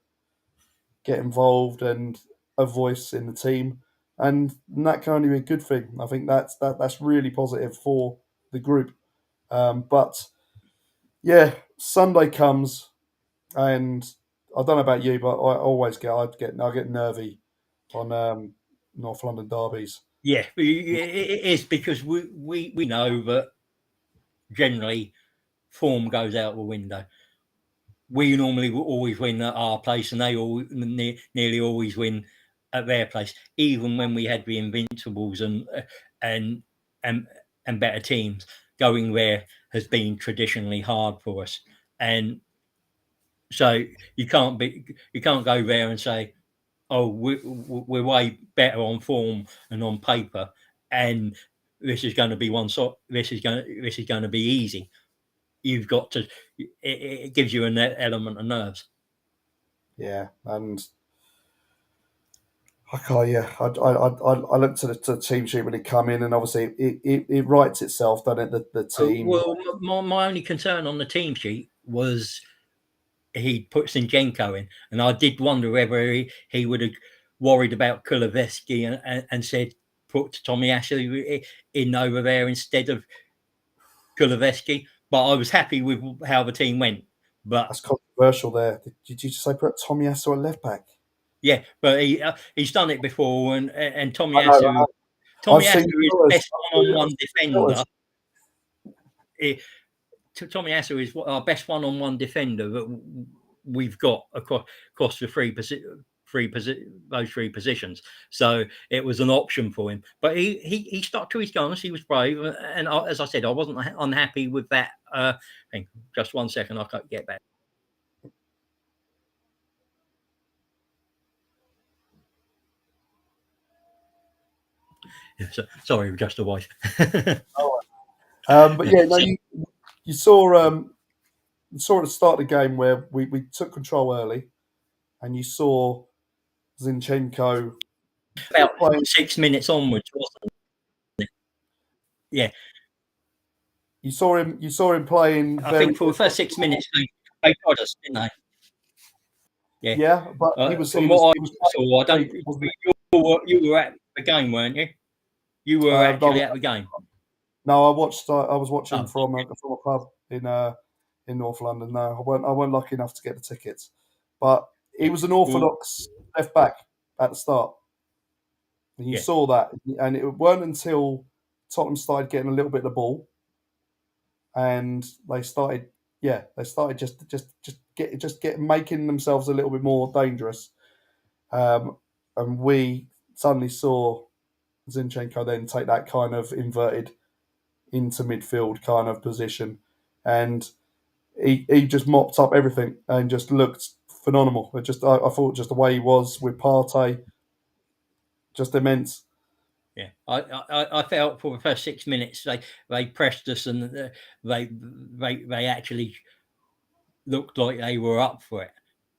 get involved and a voice in the team, and that can only be a good thing. I think that's really positive for the group. But yeah, Sunday comes, and I don't know about you, but I get nervy on North London derbies. Yeah, it is because we know that generally form goes out the window. We normally always win at our place, and they all nearly always win at their place. Even when we had the Invincibles and and and better teams, going there has been traditionally hard for us. And so you can't go there and say, oh, we're way better on form and on paper, and this is going to be this is going to be easy. You've got to. It gives you an element of nerves. Yeah, and yeah, I looked at the team sheet when it come in, and obviously it writes itself, doesn't it? The team. Well, my only concern on the team sheet was he put Zinchenko in, and I did wonder whether he would have worried about Kuleveski and said put Tommy Ashley in over there instead of Kuleveski. But I was happy with how the team went. But That's controversial. There, did you just say put Tommy Asso at left back? yeah, but he's done it before, and I know. I've Tommy seen Asu is photos. best one-on-one defender. Photos. Tommy Asu is our best one-on-one defender that we've got across the those three positions. So it was an option for him, but he stuck to his guns. He was brave, and as I said, I wasn't unhappy with that thing. Just 1 second, I can't get back. Yeah, sorry, just a wife. But yeah, no, you saw at the start of the game where we took control early, and you saw Zinchenko About playing. 6 minutes onwards, wasn't it? Yeah, You saw him playing I very. think for the first 6 minutes they tried us, didn't they? Yeah. Yeah, but From what he was I saw, I playing don't. great, wasn't he? You were at the game, weren't you? You were No, actually at the game. no, I watched. I was watching Oh, from a pub in North London. No, I weren't lucky enough to get the tickets, but he yeah. was an Well, orthodox left back at the start, and you yeah, saw that. And it weren't until Tottenham started getting a little bit of the ball, and they started just get making themselves a little bit more dangerous, and we suddenly saw Zinchenko then take that kind of inverted into midfield kind of position, and he just mopped up everything and just looked phenomenal. I thought just the way he was with Partey, just immense. yeah. I felt for the first 6 minutes they pressed us and they actually looked like they were up for it,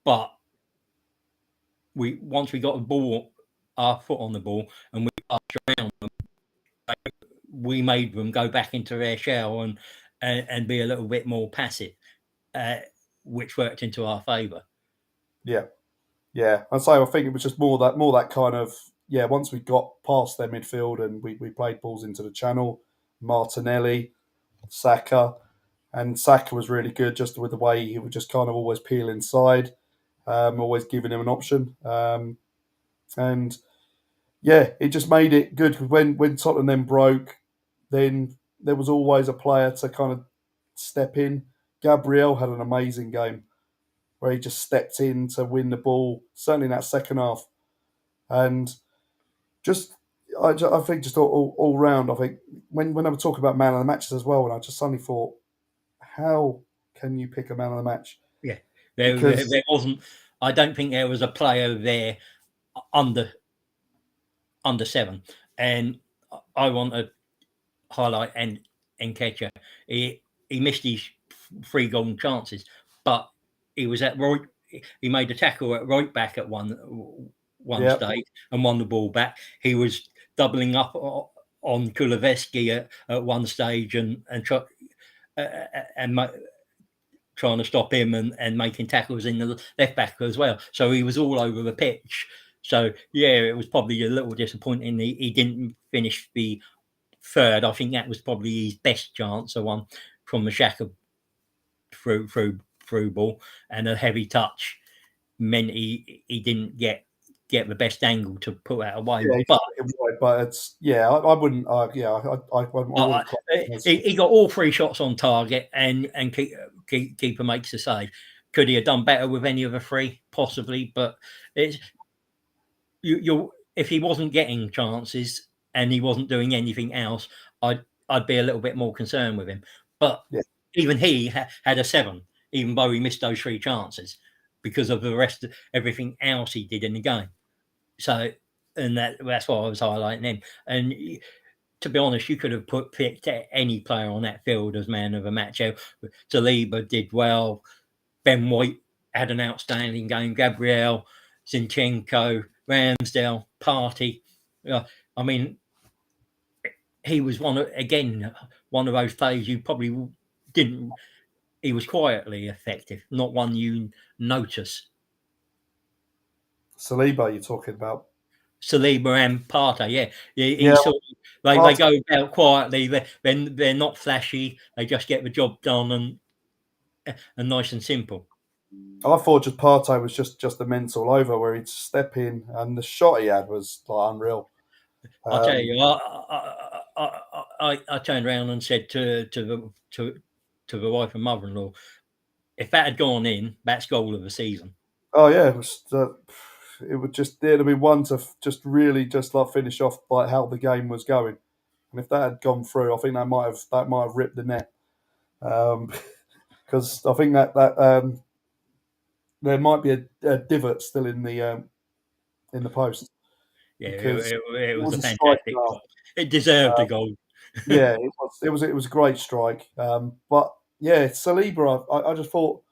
but once we got the ball, our foot on the ball, and we passed around them, we made them go back into their shell and be a little bit more passive, which worked into our favour. Yeah, yeah. I think it was just more that kind of once we got past their midfield and we played balls into the channel, Martinelli, Saka, and Saka was really good just with the way he would just kind of always peel inside, always giving him an option, and yeah, it just made it good because when Tottenham then broke, then there was always a player to kind of step in. Gabriel had an amazing game where he just stepped in to win the ball, certainly in that second half. And just, I think, just all round, I think, when I was talking about man of the matches as well, and I just suddenly thought, how can you pick a man of the match? Yeah, Because, there wasn't. I don't think there was a player there under 7, and I want to highlight and Nketiah. He missed his 3 golden chances, but he was at right. He made a tackle at right back at one yeah, stage and won the ball back. He was doubling up on Kuleveski at one stage and trying to stop him and making tackles in the left back as well. So he was all over the pitch. So yeah, it was probably a little disappointing he didn't finish the third. I think that was probably his best chance, the one from the Xhaka through ball, and a heavy touch meant he didn't get the best angle to put that away. yeah, But but it's I wouldn't, I wouldn't class him as, he got all 3 shots on target, and keeper makes the save. Could he have done better with any of the 3? Possibly, but it's you if he wasn't getting chances and he wasn't doing anything else, I'd be a little bit more concerned with him. But yeah. even he had a 7, even though he missed those 3 chances because of the rest of everything else he did in the game. So, and that's why I was highlighting him. And to be honest, you could have picked any player on that field as man of the match. Saliba did well. Ben White had an outstanding game. Gabriel, Zinchenko, Ramsdale, Partey. I mean, he was one of those players you probably didn't. He was quietly effective, not one you notice. Saliba, you're talking about. Saliba and Partey, yeah, Yeah, he sort of, they Partey, go about quietly. They're not flashy. They just get the job done and nice and simple. I thought just Partey was just a mental over where he'd step in and the shot he had was like unreal. I'll tell Um, you, I turned around and said to the wife and mother-in-law, if that had gone in, that's goal of the season. oh yeah, it would just it'd be one to just really just like finish off like how the game was going, and if that had gone through, I think that might have ripped the net, because I think that there might be a divot still in the post Yeah, because it it was was a a strike fantastic goal. shot. It deserved a goal. Yeah, it was a great strike. But yeah, Saliba, I just thought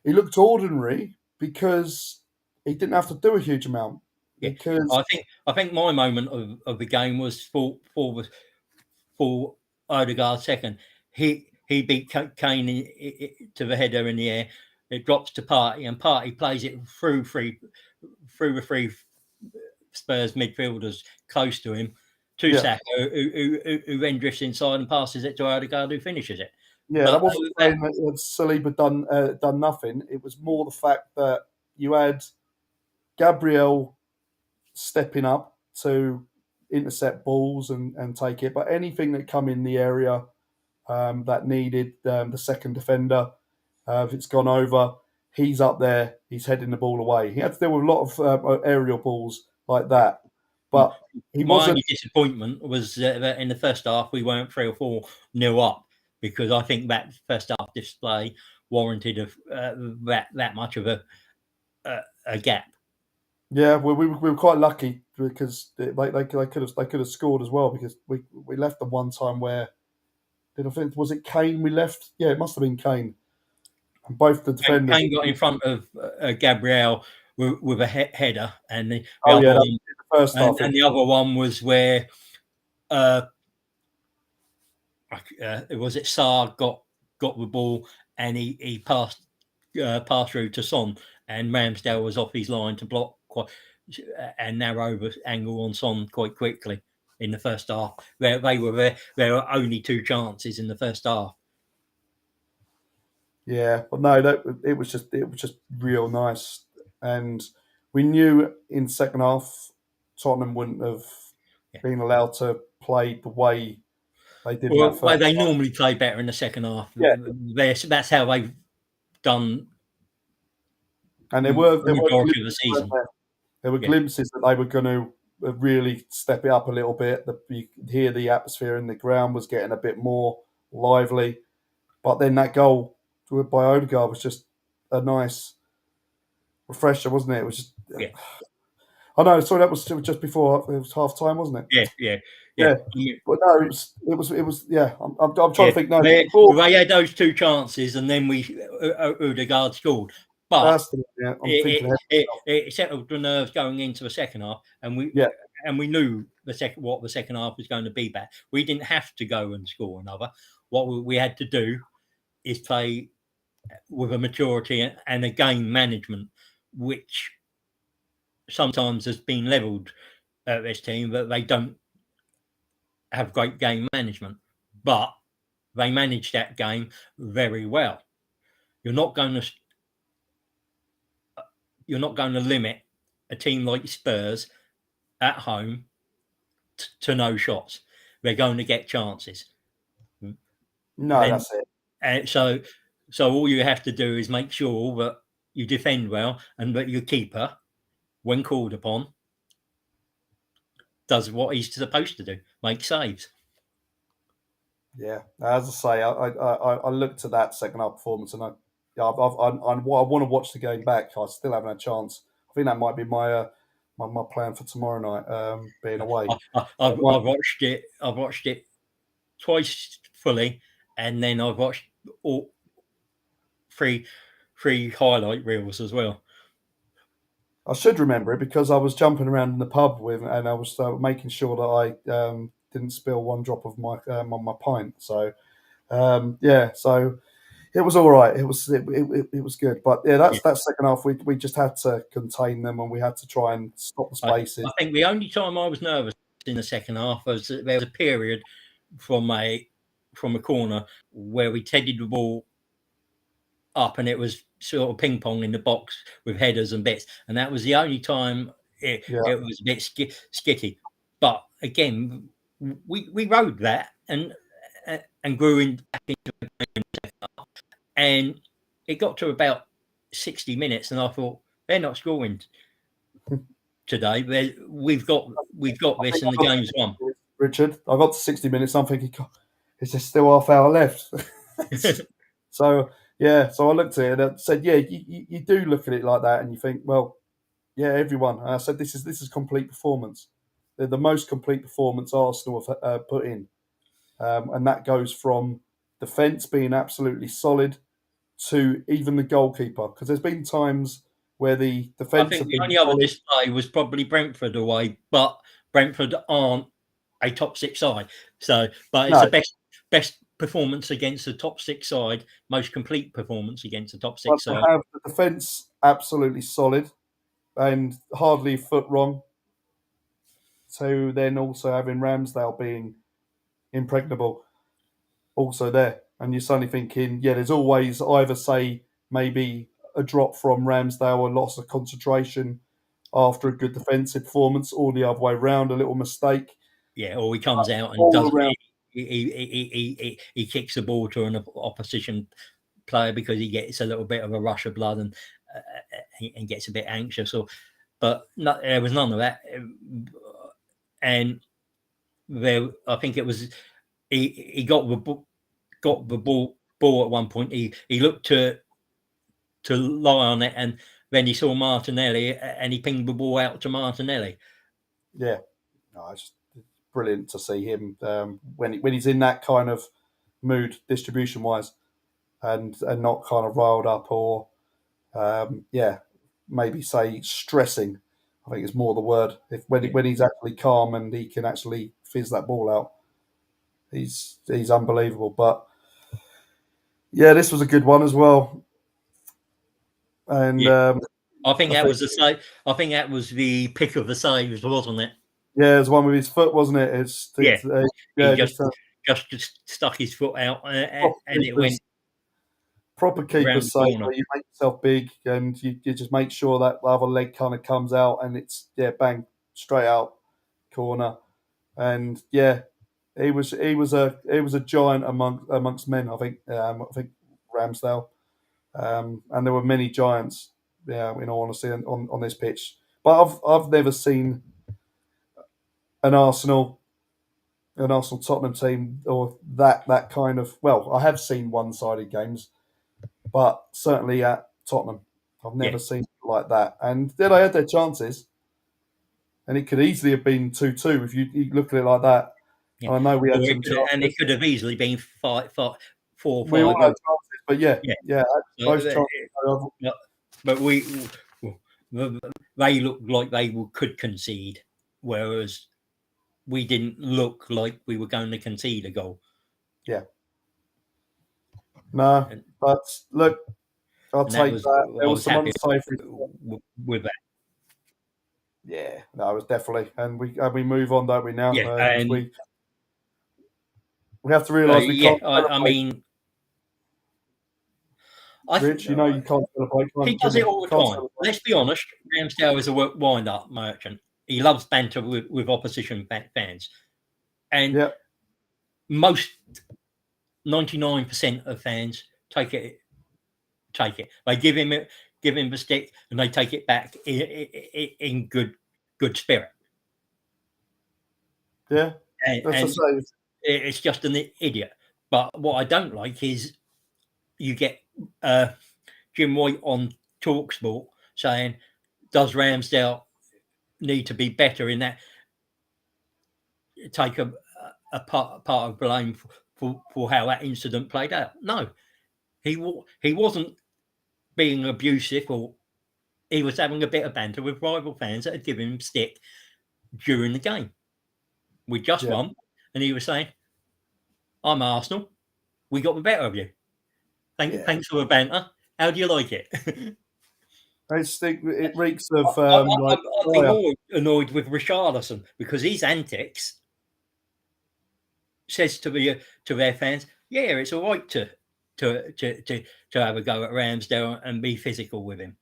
he looked ordinary because he didn't have to do a huge amount. Yeah, Because I think my moment of the game was for Odegaard's second. He beat Kane to the header in the air. It drops to Partey, and Partey plays it through the 3 Spurs midfielders close to him, to yeah, Saka, who then drifts inside and passes it to Odegaard, who finishes it. yeah, that But wasn't saying that Saliba done nothing. It was more the fact that you had Gabriel stepping up to intercept balls and take it, but anything that come in the area that needed the second defender, if it's gone over, he's up there, he's heading the ball away. He had to deal with a lot of aerial balls like that, but he my wasn't. only disappointment was that in the first half we weren't 3 or 4 nil up, because I think that first half display warranted that much of a gap. Yeah, we were quite lucky because they could have scored as well because we left them one time where did I think was it Kane we left? Yeah, it must have been Kane. And both the defenders. Kane got in front of Gabriel with a header, and the Oh other yeah, that one, was the first half. and the other one was where was it Saar got the ball and he passed through to Son, and Ramsdale was off his line to block quite and narrow angle on Son quite quickly in the first half. There were only 2 chances in the first half. Yeah, but no, it was just real nice, and we knew in second half Tottenham wouldn't have Yeah. been allowed to play the way they did in that Well, first they half. normally play better in the second half. Yeah, That's how they've done and there the were majority of the glimpses, weren't season. there? There were Yeah, glimpses that they were going to really step it up a little bit. You could hear the atmosphere in the ground was getting a bit more lively, but then that goal by Odegaard was just a nice refresher, wasn't it? It was just. yeah, I know. Sorry, that was just before it was half time, wasn't it? yeah, yeah, yeah. Yeah, but no, it was. Yeah, I'm trying Yeah, to think. No, before they had those 2 chances, and then Odegaard scored. But that's the, yeah, I'm thinking ahead. it settled the nerves going into the second half, and Yeah, we knew what the second half was going to be back. We didn't have to go and score another. What we had to do is play with a maturity and a game management, which sometimes has been levelled at this team, that they don't have great game management. But they managed that game very well. You're not going to limit a team like Spurs at home to no shots. They're going to get chances. no, Then, that's it. so all you have to do is make sure that you defend well, and that your keeper, when called upon, does what he's supposed to do: make saves. Yeah, as I say, I looked at that second half performance, and I want to watch the game back. I still haven't had a chance. I think that might be my plan for tomorrow night, being away. I've watched it. I've watched it twice fully, and then I've watched all three highlight reels as well. I should remember it because I was jumping around in the pub and I was making sure that I didn't spill one drop of my pint. So yeah, so it was all right. It was good, but yeah, Yeah. that second half we just had to contain them and we had to try and stop the I spaces. think the only time I was nervous in the second half was that there was a period from a corner where we tedded the ball up, and it was sort of ping pong in the box with headers and bits, and that was the only time Yeah, it was a bit skitty. But again, we rode that and grew in back into the game, and it got to about 60 minutes, and I thought, they're not scoring today. We've got I this, think and the game's won. Richard. I got to 60 minutes. I'm thinking, God, is there still half hour left? So yeah, so I looked at it and I said, yeah, you do look at it like that, and you think, well, yeah, everyone. And I said, this is complete performance. They're the most complete performance Arsenal have put in, and that goes from defence being absolutely solid to even the goalkeeper. Because there's been times where the I defence think have the been only other solid. display was probably Brentford away, but Brentford aren't a top 6 side. So, but it's No, the best performance against the top 6 side, most complete performance against the top but 6 to side. have the defence absolutely solid and hardly a foot wrong, to then also having Ramsdale being impregnable also there. And you're suddenly thinking, yeah, there's always either say maybe a drop from Ramsdale, a loss of concentration after a good defensive performance, or the other way round, a little mistake. Yeah, or he comes out and All does around, he kicks the ball to an opposition player because he gets a little bit of a rush of blood, and gets a bit anxious. But no, there was none of that, and I think it was he got the ball at one point. He looked to lie on it, and then he saw Martinelli, and he pinged the ball out to Martinelli. yeah, no, it's just brilliant to see him when he's in that kind of mood, distribution wise, and not kind of riled up or yeah. maybe say stressing. I think it's more the word. When he's actually calm and he can actually fizz that ball out, he's unbelievable. But yeah, this was a good one as well. And I think that was the save. I think that was the pick of the saves, wasn't it? yeah, it was one with his foot, wasn't it? He just stuck his foot out, and it went proper keeper round the save corner. where you make yourself big and you just make sure that the other leg kind of comes out and it's bang straight out corner. And yeah, he was a giant amongst men. I think Ramsdale, and there were many giants. Yeah, in all honesty, on this pitch. But I've never seen an Arsenal Tottenham team or that kind of. Well, I have seen one sided games, but certainly at Tottenham, I've never seen it like that. And then I had their chances, and it could easily have been 2-2 if you look at it like that. Yeah. I know we had some chances, and it could have easily been 4 or 5. We all had chances, but yeah, both So, chances. but they looked like they could concede, whereas we didn't look like we were going to concede a goal. Yeah. No, but look, I'll take that. There was some unsavory with that. Yeah, no, it was definitely, and we move on, don't we? Now, and we have to realise we can't. I mean, Rich, you know you can't celebrate. He does it all the time. Let's be honest. Ramsdale is a wind-up merchant. He loves banter with opposition fans, and most 99% of fans take it. They give him the stick, and they take it back in good spirit. Yeah, and it's just an idiot. But what I don't like is you get Jim White on TalkSport saying, "Does Ramsdale need to be better in that? Take a part of blame for how that incident played out." No, he wasn't being abusive, or he was having a bit of banter with rival fans that had given him stick during the game. We just won, and he was saying, "I'm Arsenal. We got the better of you. Thanks for the banter. How do you like it?" It reeks of. I'd be more annoyed with Richarlison because his antics says to their fans, "Yeah, it's all right to have a go at Ramsdale and be physical with him."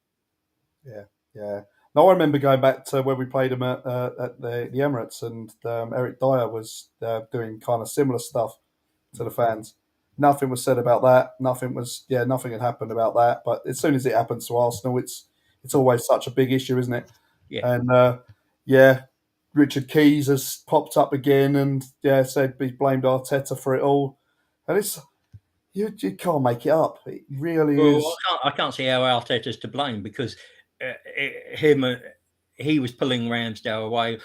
Yeah. No, I remember going back to where we played him at the Emirates, and Eric Dyer was doing kind of similar stuff to the fans. Nothing was said about that. Nothing had happened about that. But as soon as it happens to Arsenal, it's always such a big issue, isn't it? Yeah. And Richard Keys has popped up again and said he blamed Arteta for it all, and it's you can't make it up. It really is. I can't see how Arteta's to blame because he was pulling Ramsdale away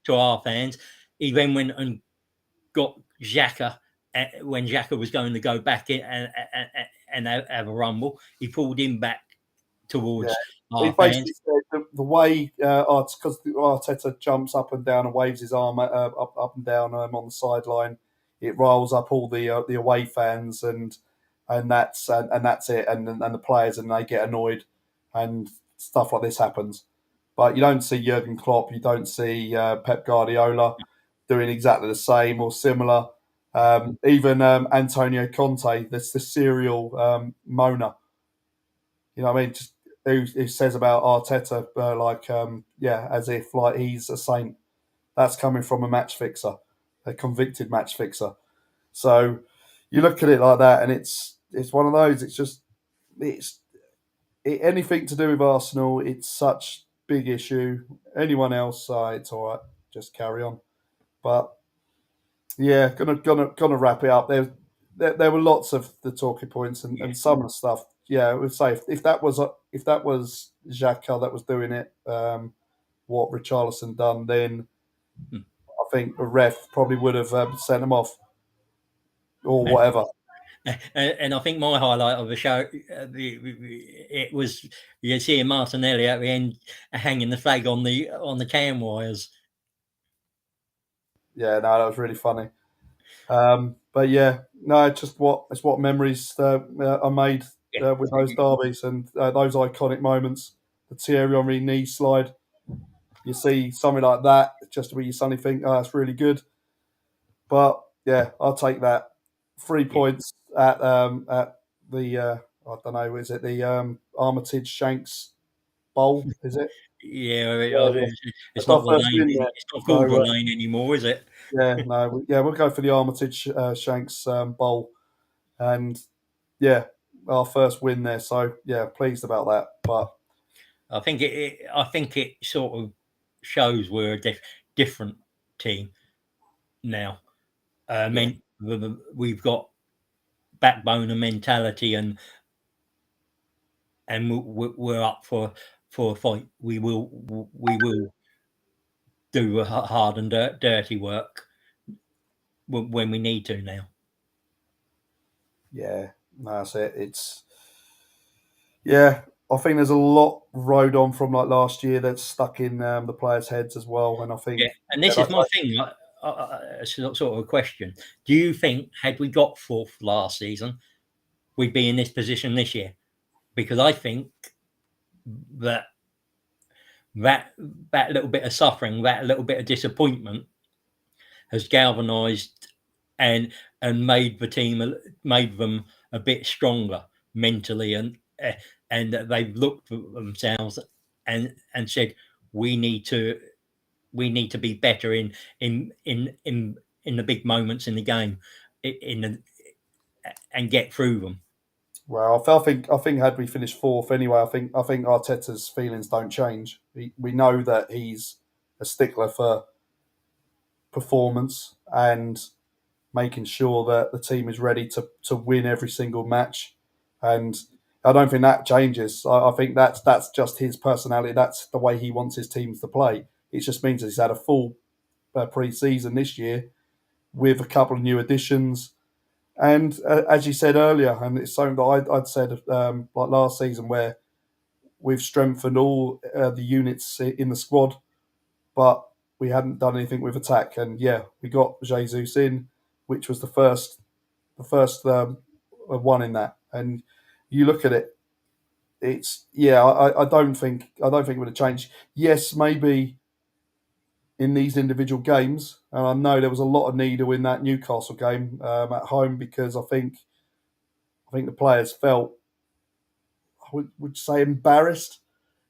to our fans. He then went and got Xhaka when Xhaka was going to go back in and have a rumble. He pulled him back towards our fans. Said the way because Arteta jumps up and down and waves his arm up and down on the sideline, it riles up all the away fans and that's it, and the players, and they get annoyed, and stuff like this happens. But you don't see Jurgen Klopp, you don't see Pep Guardiola doing exactly the same or similar. Even Antonio Conte, that's the serial moaner. You know what I mean? Just who says about Arteta as if like he's a saint. That's coming from a match fixer, a convicted match fixer. So you look at it like that, and it's one of those. Anything to do with Arsenal, it's such big issue. Anyone else, it's all right. Just carry on. But yeah, gonna wrap it up. There were lots of the talking points and some of the stuff. Yeah, I would say if that was Xhaka that was doing it, what Richarlison done, then I think the ref probably would have sent him off or whatever. And I think my highlight of the show, it was you seeing Martinelli at the end hanging the flag on the cam wires. Yeah, no, that was really funny. But yeah, no, it's what memories are made Yeah, with those derbies and those iconic moments. The Thierry Henry knee slide. You see something like that, just where you suddenly think, "Oh, that's really good." But yeah, I'll take that. 3 points at the I don't know, is it the Armitage Shanks Bowl? Is it? yeah. Yeah, yeah. It's That's our not the first lane. win there. It's not called the So lane anymore, is it? yeah, no, we'll go for the Armitage Shanks Bowl, and yeah, our first win there. So yeah, pleased about that. But I think it sort of shows we're a different team now. I yeah, mean, we've got backbone and mentality, and we're up for a fight. We will do hard and dirty work when we need to now. yeah, no, that's it. It's yeah. I think there's a lot rode on from like last year that's stuck in the players' heads as well, and I Yeah, think and yeah, this is my thing. Sort of a question. Do you think had we got fourth last season, we'd be in this position this year? Because I think that that little bit of suffering, that little bit of disappointment, has galvanised and made the team, made them a bit stronger mentally, and they've looked at themselves and said we need to be better in the big moments in the game, in the, and get through them. well, I think had we finished fourth anyway, I think Arteta's feelings don't change. We know that he's a stickler for performance and making sure that the team is ready to win every single match. And I don't think that changes. I think that's just his personality. That's the way he wants his teams to play. It just means that he's had a full pre-season this year with a couple of new additions. And as you said earlier, and it's something that I'd said like last season, where we've strengthened all the units in the squad, but we hadn't done anything with attack. And yeah, we got Jesus in, which was the first one in that. And you look at it, it's yeah. I don't think it would have changed. Yes, maybe in these individual games, and I know there was a lot of needle in that Newcastle game at home because I think the players felt would say embarrassed.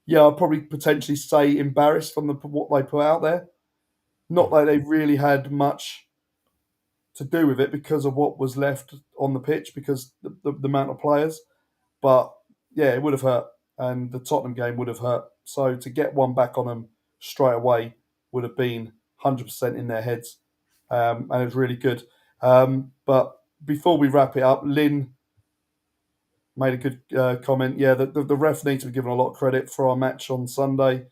Yeah, I'd probably potentially say embarrassed from what they put out there. Not that they really had much to do with it because of what was left on the pitch, because the amount of players. But yeah, it would have hurt, and the Tottenham game would have hurt. So to get one back on them straight away would have been 100% in their heads, and it was really good. But before we wrap it up, Lynn made a good comment. Yeah, the ref needs to be given a lot of credit for our match on Sunday.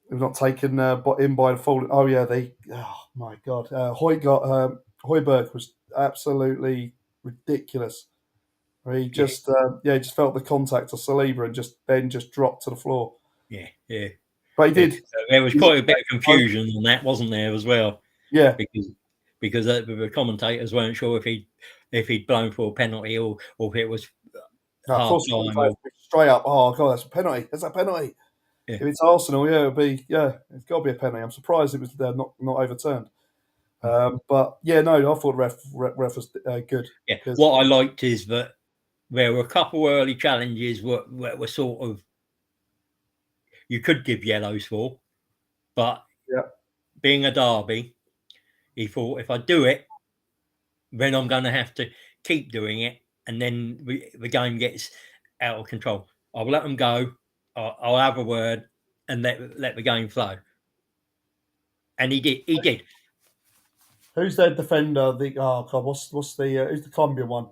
We've not taken in by the fall. Oh yeah, they. Oh my god, Hoiberg was absolutely ridiculous. He Yeah, just he just felt the contact of Saliba and just dropped to the floor. yeah, yeah. But he did. There was He did quite a bit of confusion on that, wasn't there, as well? yeah. Because the commentators weren't sure if he'd blown for a penalty or if it was No, of half course, time. Or straight up. Oh god, that's a penalty. That's a penalty. yeah, If it's Arsenal, yeah, it'll be it's got to be a penalty. I'm surprised it was not overturned. But yeah, no, I thought ref was good yeah. because What I liked is that there were a couple early challenges were sort of you could give yellows for, but yeah, being a derby, he thought if I do it, then I'm going to have to keep doing it, and then the game gets out of control. I'll let them go. I'll have a word and let the game flow. And he did. He did. who's their defender? The oh god, what's the who's the Colombian one?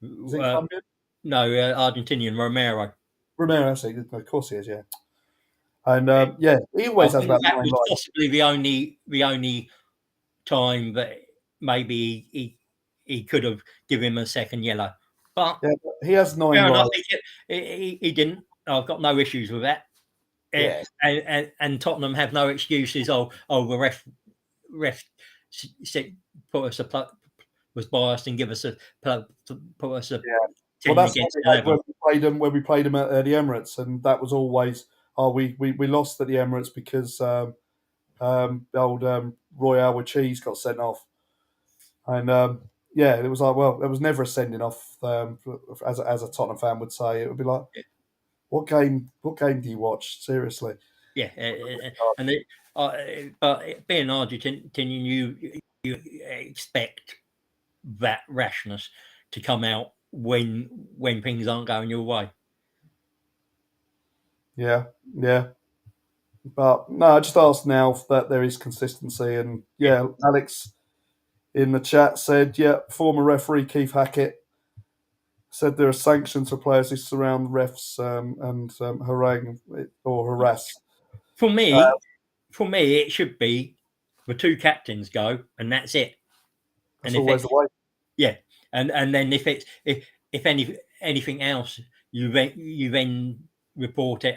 Is it Uh, Colombian? no, Argentinian Romero. Romero, of course he is. Yeah, and I yeah, he always has think about that nine was lives. possibly the only time that maybe he could have given him a second yellow. But Yeah, he has 9 fair enough, rides. he didn't. I've got no issues with that. Yeah. And Tottenham have no excuses. The ref put us was biased and give us put us a Yeah. 10 Well, that's what against we had 11. when we played them at the Emirates, and that was always, we lost at the Emirates because the old Royale with cheese got sent off, and yeah, it was like, well, there was never a sending off. As a Tottenham fan would say, it would be like, what game do you watch? Seriously. Yeah, and but being Argentinian, you expect that rashness to come out when things aren't going your way. Yeah, yeah. But no, I just asked now that there is consistency, and yeah, Alex in the chat said, yeah, former referee Keith Hackett said there are sanctions for players who surround refs and harangue or harass. For me, it should be the two captains go, and that's it. That's And if always it, the way. yeah, and then if anything else, you then report it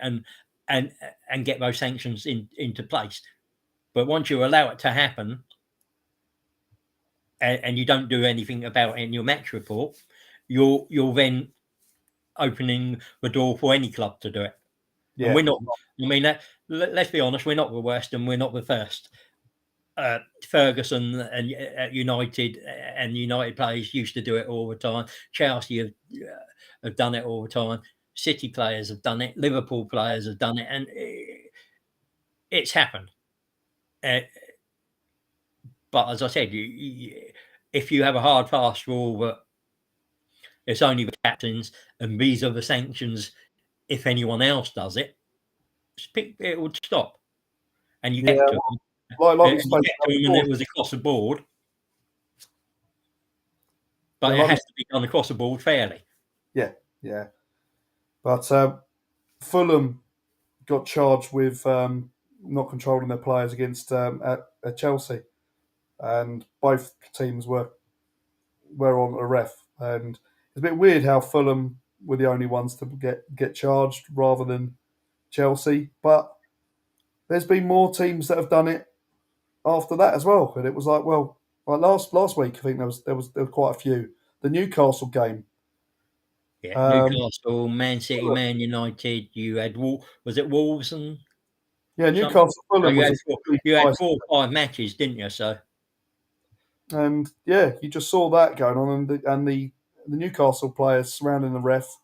and get those sanctions into place. But once you allow it to happen, and you don't do anything about it in your match report, you're then opening the door for any club to do it. And Yeah, we're not. I mean, let's be honest, we're not the worst, and we're not the first. Ferguson and at United and United players used to do it all the time. Chelsea have done it all the time. City players have done it. Liverpool players have done it, and it's happened. But as I said, if you have a hard fast rule that it's only the captains and these are the sanctions, if anyone else does it, it would stop. And you yeah. get to them. Like we And you spoke get about to them, and before. it was across the board. But Yeah, it has to be done across the board fairly. yeah, yeah. But Fulham got charged with not controlling their players against at Chelsea, and both teams were on a ref. And it's a bit weird how Fulham were the only ones to get charged rather than Chelsea. But there's been more teams that have done it after that as well. And it was like, well, like last week, I think there were quite a few. The Newcastle game. Yeah, Newcastle, Man City, Man United. You had was it Wolves and Yeah, something? Newcastle Fulham You was had a you had 4 or 5 matches, didn't you? So and yeah, you just saw that going on, and the Newcastle players surrounding the ref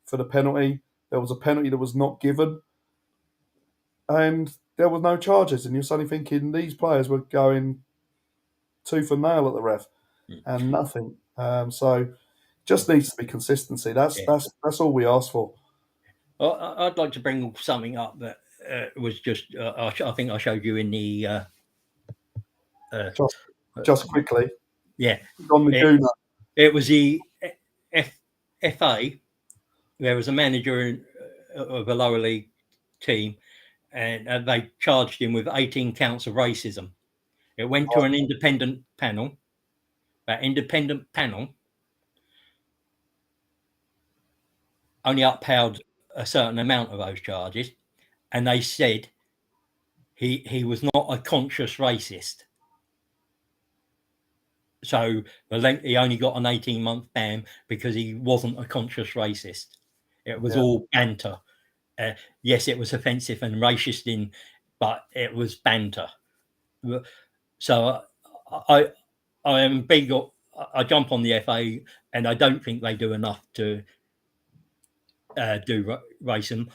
for the penalty. There was a penalty that was not given, and there was no charges. And you're suddenly thinking these players were going tooth and nail at the ref, and nothing. So just needs to be consistency. That's yeah. that's all we ask for. Well, I'd like to bring something up that was just I think I showed you in the Just quickly, yeah. on the Guna. It was the FA. There was a manager of a lower league team, and they charged him with 18 counts of racism. It went to an independent panel. That independent panel only upheld a certain amount of those charges, and they said he was not a conscious racist. So he only got an 18-month ban because he wasn't a conscious racist. It was all banter. Yes, it was offensive and racist but it was banter. So I am big. I jump on the FA, and I don't think they do enough to do racism,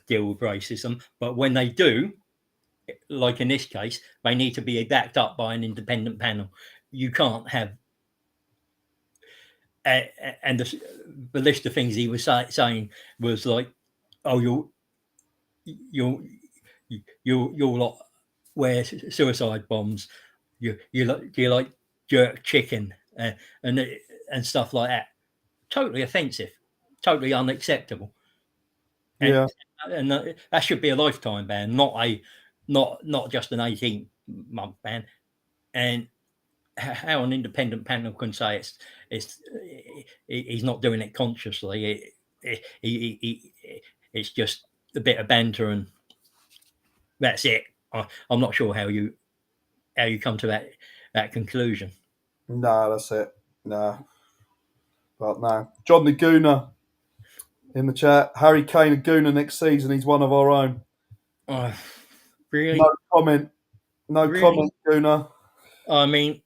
deal with racism. But when they do, like in this case, they need to be backed up by an independent panel. You can't have. And the list of things he was saying was like, "Oh, you'll lot wear suicide bombs. You like jerk chicken and stuff like that. Totally offensive, totally unacceptable. Yeah, And that should be a lifetime ban, not just an 18-month ban. And how an independent panel can say he's not doing it consciously. It's just a bit of banter and that's it. I'm not sure how you come to that conclusion. No, that's it. No, but no. John the Gooner in the chat. Harry Kane a Gooner next season. He's one of our own. Oh, really, No comment. No really. comment, Gooner. I mean,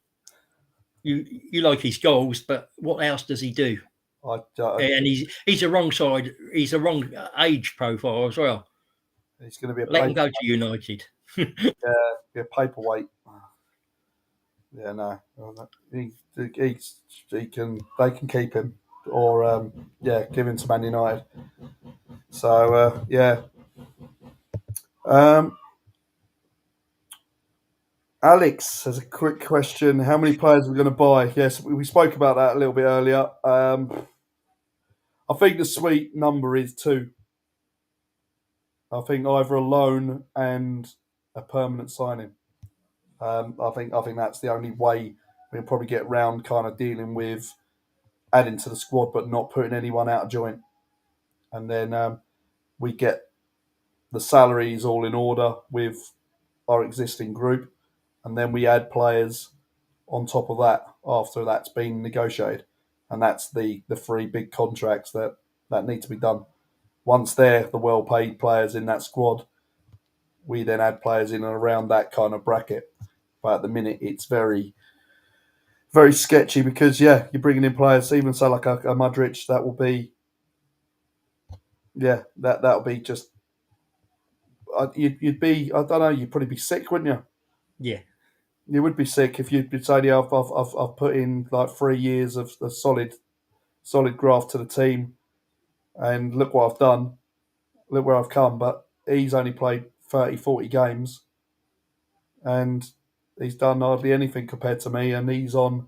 you like his goals, but what else does he do? And he's a wrong side. He's a wrong age profile as well. He's going to be a Let him go to United. be a paperweight. Yeah, no. He can. They can keep him, or give him to Man United. So yeah. Alex has a quick question. How many players are we going to buy? Yes, we spoke about that a little bit earlier. I think the sweet number is 2. I think either a loan and a permanent signing. I think that's the only way we'll probably get round kind of dealing with adding to the squad, but not putting anyone out of joint. And then we get the salaries all in order with our existing group, and then we add players on top of that after that's been negotiated, and that's the 3 big contracts that need to be done. Once they're the well-paid players in that squad, we then add players in and around that kind of bracket. But at the minute, it's very, very sketchy because you're bringing in players, even so like a Mudryk, that will be, that'll be just. You'd be, I don't know, you'd probably be sick, wouldn't you? Yeah. You would be sick if you'd say, "Yeah, I've put in like 3 years of solid graft to the team, and look what I've done, look where I've come." But he's only played 30, 40 games, and he's done hardly anything compared to me, and he's on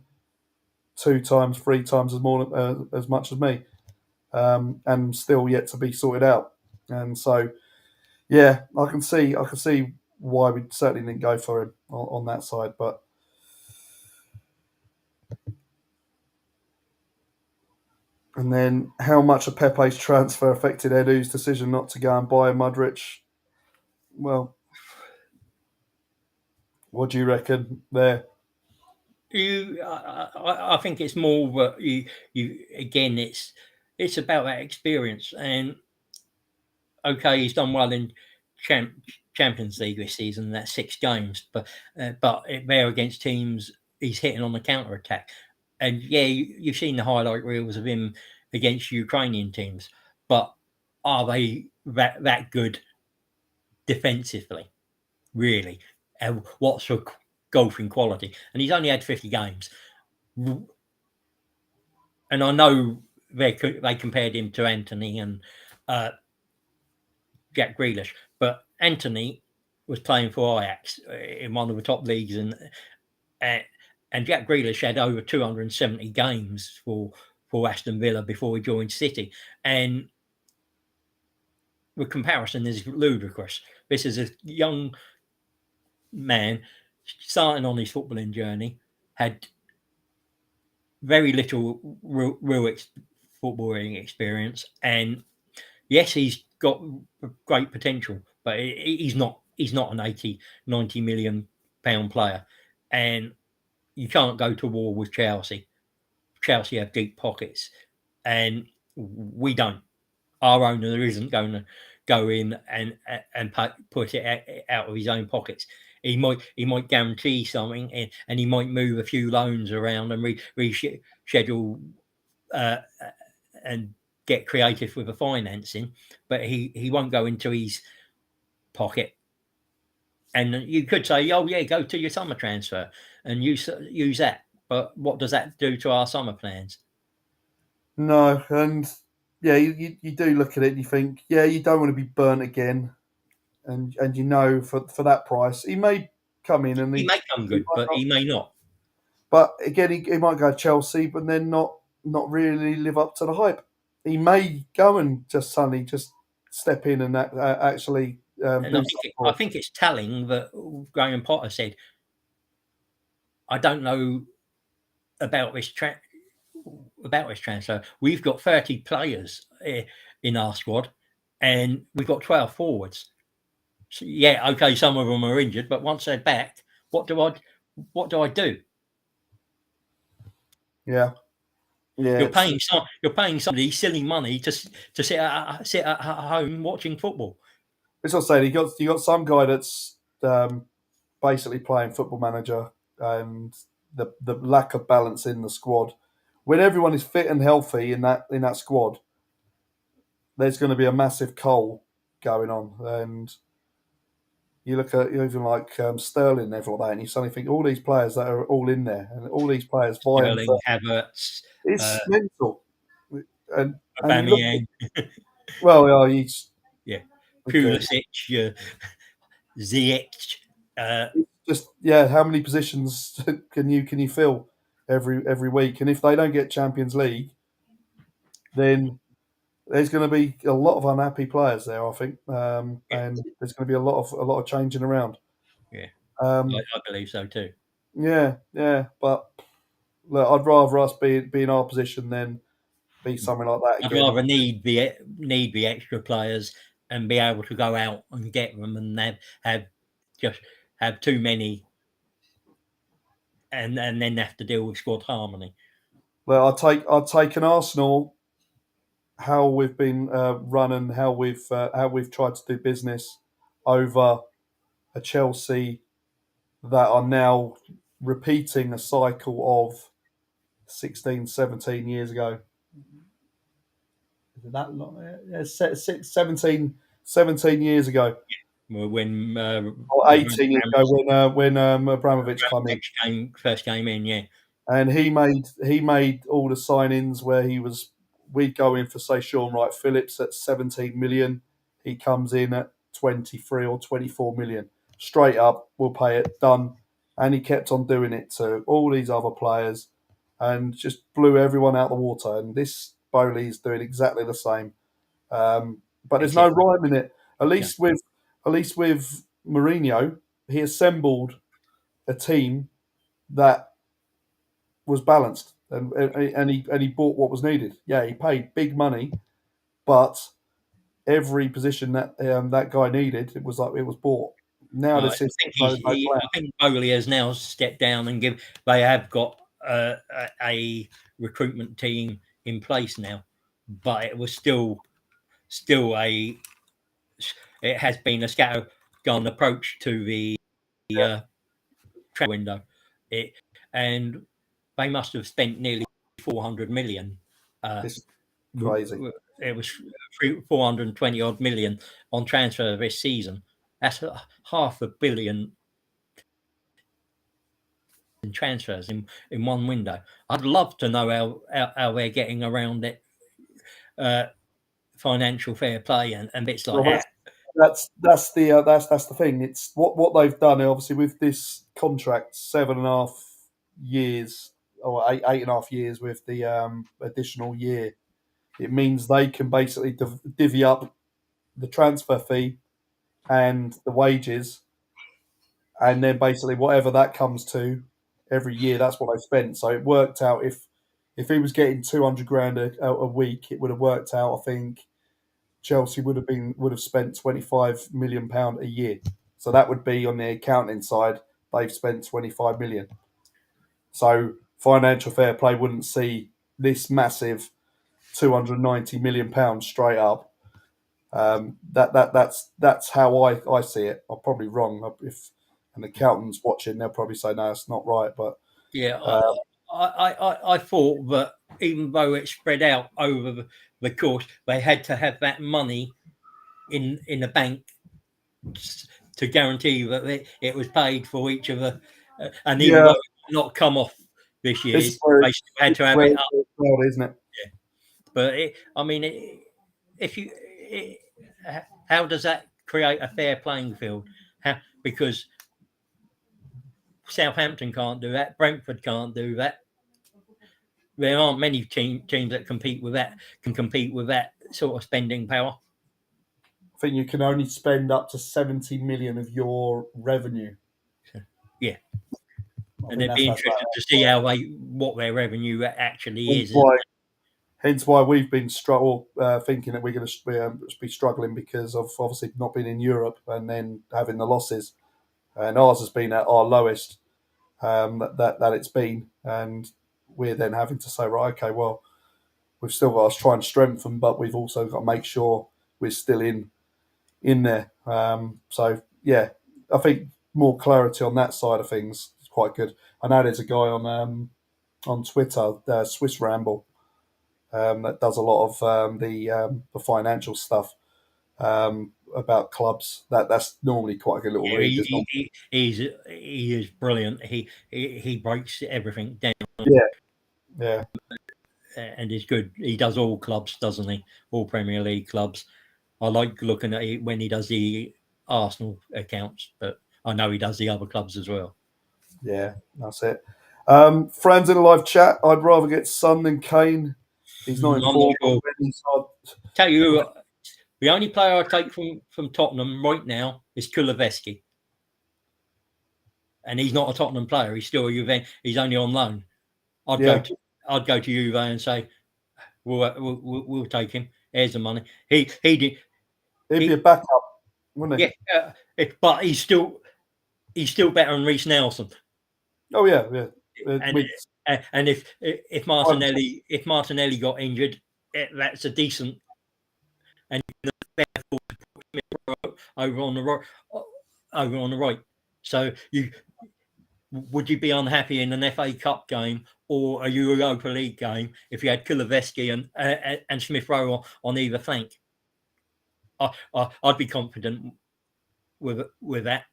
2 times, 3 times as much as me, and still yet to be sorted out. And so, I can see why we certainly didn't go for him on that side, but. And then, how much of Pepe's transfer affected Edu's decision not to go and buy Mudryk? Well, what do you reckon there? I think it's more that you again. It's about that experience, and okay, he's done well in Champions League this season. That's 6 games, but they're against teams he's hitting on the counter attack. And you've seen the highlight reels of him against Ukrainian teams, but are they that good defensively? Really? And what's for golfing quality? And he's only had 50 games. And I know they compared him to Anthony and Jack Grealish, but Anthony was playing for Ajax in one of the top leagues, and Jack Grealish had over 270 games for Aston Villa before he joined City, and the comparison is ludicrous. This is a young man starting on his footballing journey, had very little real footballing experience, and yes, he's got great potential, but he's not an 80, 90 million pound player, and you can't go to war with Chelsea. Chelsea have deep pockets, and we don't. Our owner isn't going to go in and put it out of his own pockets. He might guarantee something, and he might move a few loans around and reschedule and get creative with the financing, but he won't go into his pocket. And you could say, "Oh yeah, go to your summer transfer and use that." But what does that do to our summer plans? No, and you do look at it and you think, you don't want to be burnt again, and for that price, he may come in and He may come he good, might but not. he may not. But again, he might go to Chelsea, but then not really live up to the hype. He may go and just suddenly just step in and actually And do I something. think it's telling that Graham Potter said I don't know about this transfer. We've got 30 players in our squad, and we've got 12 forwards. So, yeah, okay, some of them are injured, but once they're back, what do I do? Yeah. Yeah. You're paying somebody silly money to sit at home watching football. It's not saying you got some guy that's basically playing Football Manager, and the lack of balance in the squad. When everyone is fit and healthy in that squad, there's going to be a massive coal going on. And you look at even like Sterling and everything like that, and you suddenly think all these players that are all in there, and all these players vying Sterling, for Havertz, it's mental. And you look Aubameyang, well, yeah, he's yeah, okay. Pulisic, Ziyech. Just yeah, how many positions can you fill every week? And if they don't get Champions League, then there's going to be a lot of unhappy players there, I think, Yeah, and there's going to be a lot of changing around. yeah, Um, I believe so too. yeah, yeah, but look, I'd rather us be in our position than be something like that I'd again. rather need the extra players and be able to go out and get them, and have just have too many, and then have to deal with squad harmony. Well, I'd take an Arsenal, how we've been run and how we've tried to do business, over a Chelsea that are now repeating a cycle of 16, 17 years ago. Is it that long? Yeah, 17 years ago, When or 18 years ago when Abramovich came in. Abramovich first came in, yeah, And he made all the signings where we'd go in for, say, Sean Wright Phillips at 17 million. He comes in at 23 or 24 million. Straight up, we'll pay it, done. And he kept on doing it to all these other players and just blew everyone out the water. And this Bowley is doing exactly the same. But there's no except rhyme in it. At yeah. least with at least with Mourinho, he assembled a team that was balanced, and he bought what was needed. Yeah, he paid big money, but every position that guy needed, it was bought. Now the I system think knows no plan. I think Bowley has now stepped down and they have got a recruitment team in place now, but it was still it has been a scattergun approach to the uh, transfer window. It and they must have spent nearly 400 million. Uh, It's crazy. it was 420 odd million on transfer this season. That's $500 million in transfers in one window. I'd love to know how they're getting around it, financial fair play and bits like Well, that. that's the thing. It's what they've done. Obviously, with this contract, 7.5 years or eight and a half years with the additional year, it means they can basically divvy up the transfer fee and the wages, and then basically whatever that comes to every year, that's what they spent. So it worked out, if he was getting 200 grand a week, it would have worked out. I think Chelsea would have spent 25 million pound a year. So that would be, on the accounting side, they've spent 25 million. So financial fair play wouldn't see this massive 290 million pounds straight up. That's how I see it. I'm probably wrong. If an accountant's watching, they'll probably say no, it's not right. But Yeah, uh, I thought that even though it's spread out over the course, they had to have that money in the bank to guarantee that it was paid for each of the. And even yeah, though it did not come off this this year, is where they still had this to is have where it it's up. well, isn't it? But I mean, if you, how does that create a fair playing field? Because Southampton can't do that, Brentford can't do that. There aren't many teams that can compete with that sort of spending power. I think you can only spend up to 70 million of your revenue. Yeah, And they'd be interested to see what their revenue actually is. Hence why we've been thinking that we're going to be struggling because of obviously not being in Europe and then having the losses. And ours has been at our lowest that it's been, and we're then having to say, right, okay, well, we've still got to try and strengthen, but we've also got to make sure we're still in there. So yeah, I think more clarity on that side of things is quite good. I know there's a guy on Twitter, Swiss Ramble, that does a lot of the financial stuff about clubs. That's normally quite a good little read. He is brilliant. He breaks everything down. Yeah, and he's good. He does all clubs, doesn't he? All Premier League clubs. I like looking at it when he does the Arsenal accounts, but I know he does the other clubs as well. Yeah, that's it. Friends in a live chat, I'd rather get Son than Kane. He's not in form. Sure. Tell you, the only player I take from Tottenham right now is Kulusevski. And he's not a Tottenham player. He's still a Juve. He's only on loan. I'd go to Juve and say, we'll take him. Here's the money. He'd be a backup, wouldn't he? Yeah, but he's still better than Reece Nelson. Oh yeah. And if Martinelli got injured, that's a decent. And therefore over on the right. So would you be unhappy in an FA Cup game or a Europa League game if you had Kulusevski and Smith Rowe on either flank? I'd be confident with that.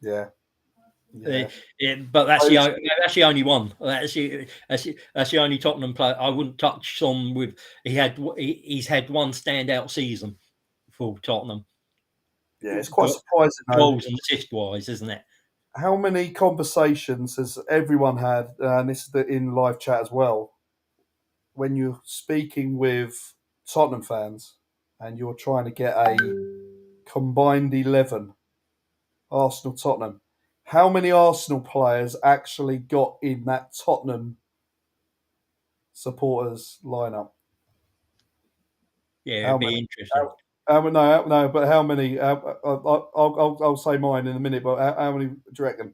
Yeah. But that's the only one. That's the only Tottenham player I wouldn't touch on with. He's had one standout season for Tottenham. Yeah, it's quite surprising. Goals and assist wise, isn't it? How many conversations has everyone had? And this is in live chat as well. When you're speaking with Tottenham fans and you're trying to get a combined 11, Arsenal Tottenham. How many Arsenal players actually got in that Tottenham supporters lineup? Yeah, it'd be interesting. No, but how many? I'll say mine in a minute. But how many do you reckon?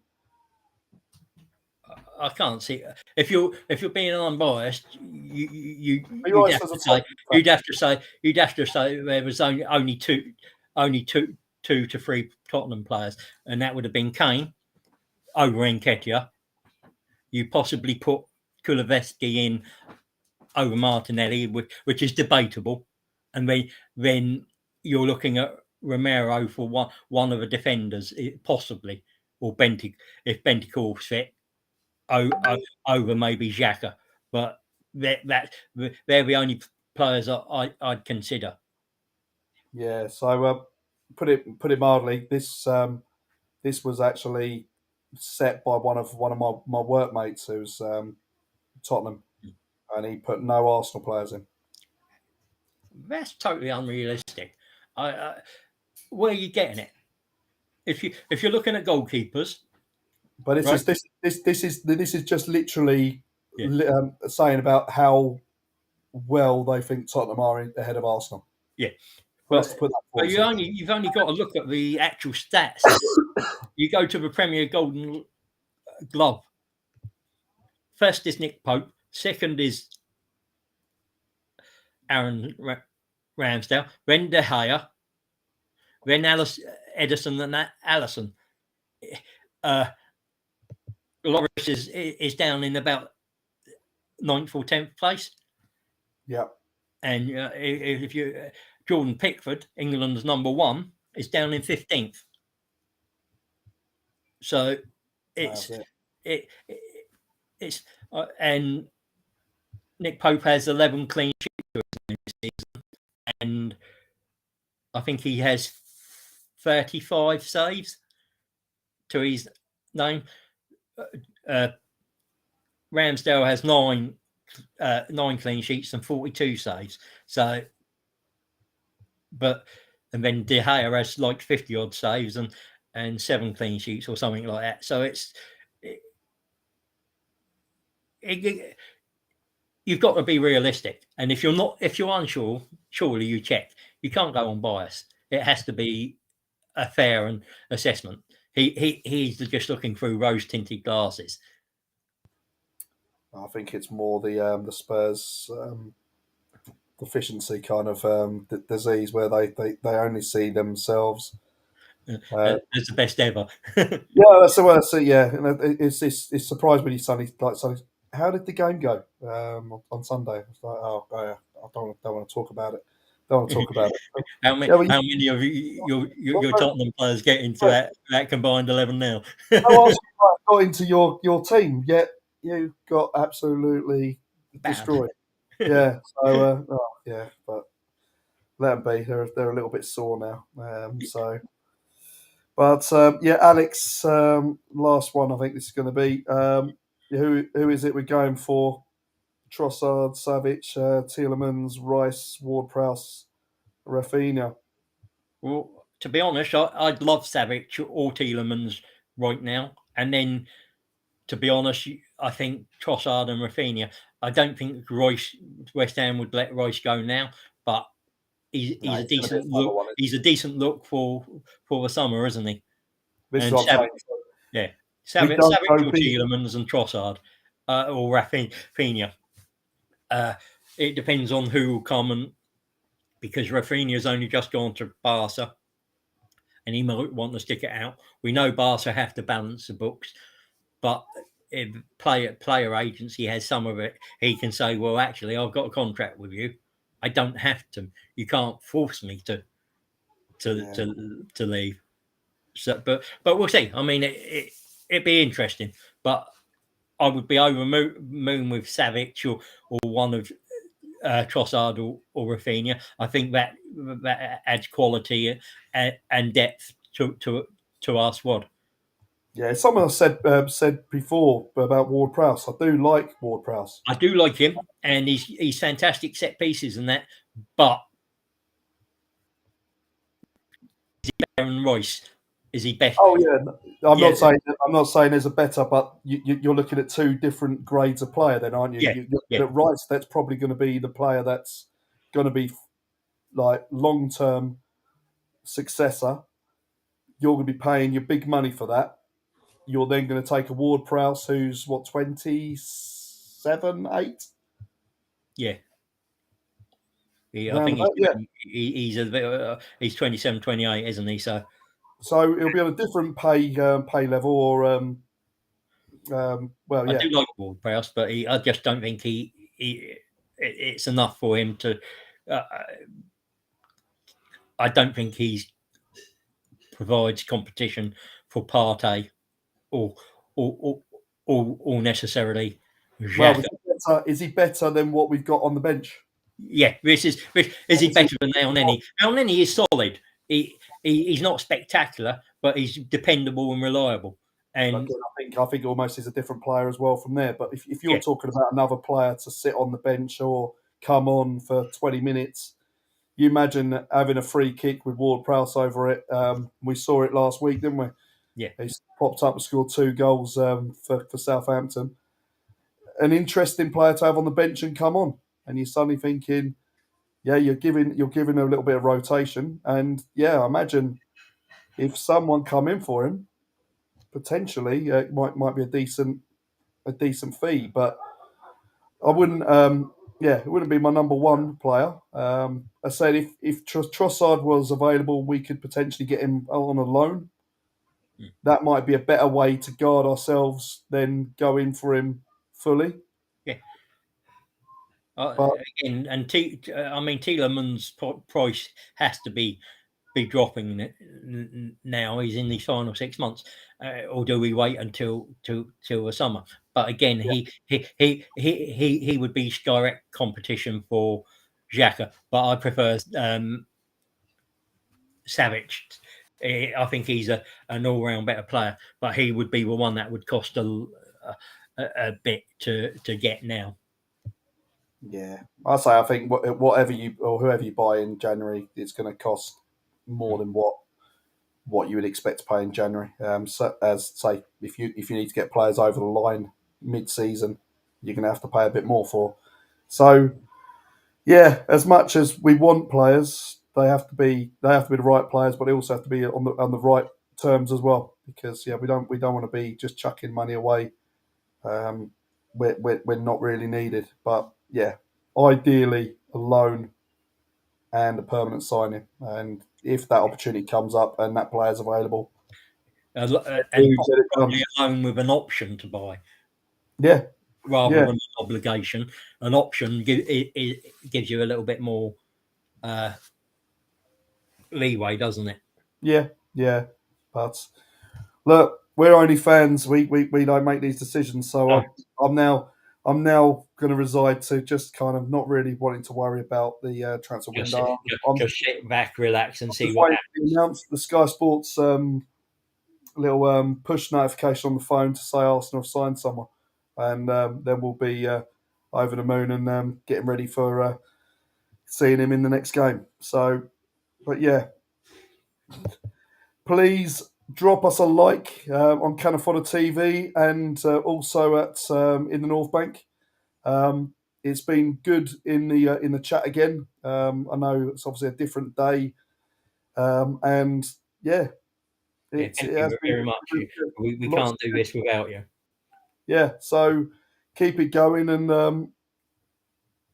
I can't see. If you're being unbiased, you'd have to say there was only two to three Tottenham players, and that would have been Kane over Nketiah. You possibly put Kulusevski in over Martinelli, which is debatable, and then you're looking at Romero for one of the defenders, possibly, or if Bentancur's fit, over maybe Xhaka. But they're the only players that I'd consider. Yeah, so put it mildly, this was actually set by one of my workmates who's Tottenham, and he put no Arsenal players in. That's totally unrealistic. Where are you getting it? If you're looking at goalkeepers, but this is just literally saying about how well they think Tottenham are ahead of Arsenal. Yeah, but you've only got to look at the actual stats. You go to the Premier Golden Glove. First is Nick Pope. Second is Aaron Ramsdale. Then De Gea. Then Edison and Allison. Loris is down in about 9th or 10th place. Yeah. And if you Jordan Pickford, England's number one, is down in 15th. So it's and Nick Pope has 11 clean sheets this season, and I think he has 35 saves to his name. Ramsdale has 9 clean sheets and 42 saves. So, and then De Gea has like 50 odd saves, and and 7 clean sheets or something like that. So you've got to be realistic. And if you're unsure, surely you check. You can't go on bias. It has to be a fair assessment. He's just looking through rose tinted glasses. I think it's more the Spurs deficiency kind of disease where they only see themselves. It's the best ever. Yeah, that's the way I see. Yeah, and it's surprised when you suddenly how did the game go on Sunday? It's like, oh, yeah, I don't want to talk about it. Don't want to talk about it. Yeah, well, How many of your Tottenham players get into that combined 11 now? how else you got into your team? Yet you got absolutely destroyed. Yeah. So yeah, but let them be. They're a little bit sore now. So, but yeah, Alex, last one. I think this is going to be. Who is it we're going for? Trossard, Savic, Tielemans, Rice, Ward-Prowse, Rafinha. Well, to be honest, I'd love Savic or Tielemans right now. And then, to be honest, I think Trossard and Rafinha. I don't think West Ham would let Rice go now, but he's a It's going to be decent another look. one. He's a decent look for the summer, isn't he? This is And what I'm saying. yeah, We don't Savic go or big. Tielemans and Trossard or Rafinha. It depends on who will come, and because Rafinha's only just gone to Barca, and he might want to stick it out. We know Barca have to balance the books, but if player agency has some of it, he can say, "Well, actually, I've got a contract with you. I don't have to. You can't force me to leave." So, but we'll see. I mean, it'd be interesting, but I would be over moon with Savic or one of Trossard or Rafinha. I think that adds quality and depth to our squad. Yeah, someone said before about Ward-Prowse. I do like Ward-Prowse. I do like him, and he's fantastic set pieces and that, but Aaron Royce, is he better? Oh yeah, Yeah, I'm not saying there's a better, but you're looking at two different grades of player, then, aren't you? yeah, You're looking yeah, at Rice. That's probably going to be the player that's going to be like long term successor. You're going to be paying your big money for that. You're then going to take a Ward-Prowse who's what 27, 8. yeah. I Round think about, yeah. he's 27, 28, isn't he? So It'll be on a different pay level, or well, I yeah, do like Ward-Prowse, but I just don't think it's enough for him to. Uh, I don't think he provides competition for Partey or or or, or necessarily well, Xhaka. is he better than what we've got on the bench? Yeah, is he better than Elneny? Elneny is solid. He's not spectacular, but he's dependable and reliable. But And again, I think almost is a different player as well from there. But if you're yeah, talking about another player to sit on the bench or come on for 20 minutes, you imagine having a free kick with Ward-Prowse over it. We saw it last week, didn't we? yeah, He's popped up and scored 2 goals for Southampton. An interesting player to have on the bench and come on. And you're suddenly thinking, yeah, you're giving a little bit of rotation. And yeah, I imagine if someone come in for him, potentially it might be a decent fee, but I wouldn't. Yeah, it wouldn't be my number one player. I said if Trossard was available, we could potentially get him on a loan. That might be a better way to guard ourselves than go in for him fully. yeah. But Again, and I mean Tielemans' price has to be dropping now. He's in these final 6 months, or do we wait until till the summer? But again, yeah, he would be direct competition for Xhaka, but I prefer Savage. I think he's an all round better player, but he would be the one that would cost a bit to get now. yeah, I think whatever you or whoever you buy in January, it's going to cost more than what you would expect to pay in January. So as say, if you need to get players over the line mid-season, you're going to have to pay a bit more for. So yeah, as much as we want players, they have to be the right players, but they also have to be on the right terms as well. Because yeah, we don't want to be just chucking money away when not really needed. But yeah, ideally a loan and a permanent signing, and if that opportunity comes up and that player's available, and get it done. probably a loan with an option to buy Yeah, rather yeah, than an obligation. An option it gives you a little bit more leeway, doesn't it? yeah. But look, we're only fans. We don't make these decisions. So No, I'm now going to reside to just kind of not really wanting to worry about the transfer just window. I'm just sit back, relax, and see just what waiting happens. to be announced. The Sky Sports little push notification on the phone to say Arsenal have signed someone, and then we'll be over the moon and getting ready for seeing him in the next game. So, but yeah, please drop us a like on Cannafodder TV and also at in the North Bank. It's been good in the chat again. I know it's obviously a different day, and yeah, Yeah, it thank has you been very much. really good. We Lots can't of do good. this without you. Yeah, so keep it going. And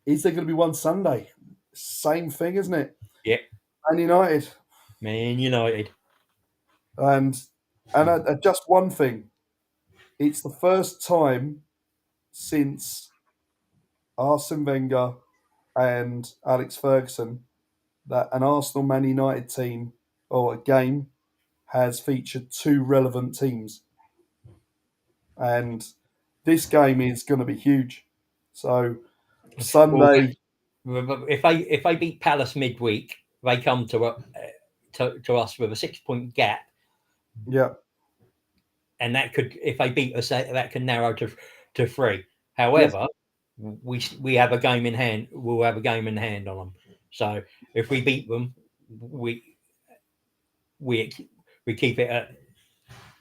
is there going to be one Sunday? Same thing, isn't it? Yeah, Man United, Man United. and just one thing. It's the first time since Arsene Wenger and Alex Ferguson that an Arsenal Man United team or a game has featured two relevant teams, and this game is going to be huge. So Well, Sunday, if they beat Palace midweek, they come to us with a 6 point gap, yeah, and that could, if they beat us, that can narrow to three. yes, However, we have a game in hand. We'll have a game in hand on them. So if we beat them, we we we keep it at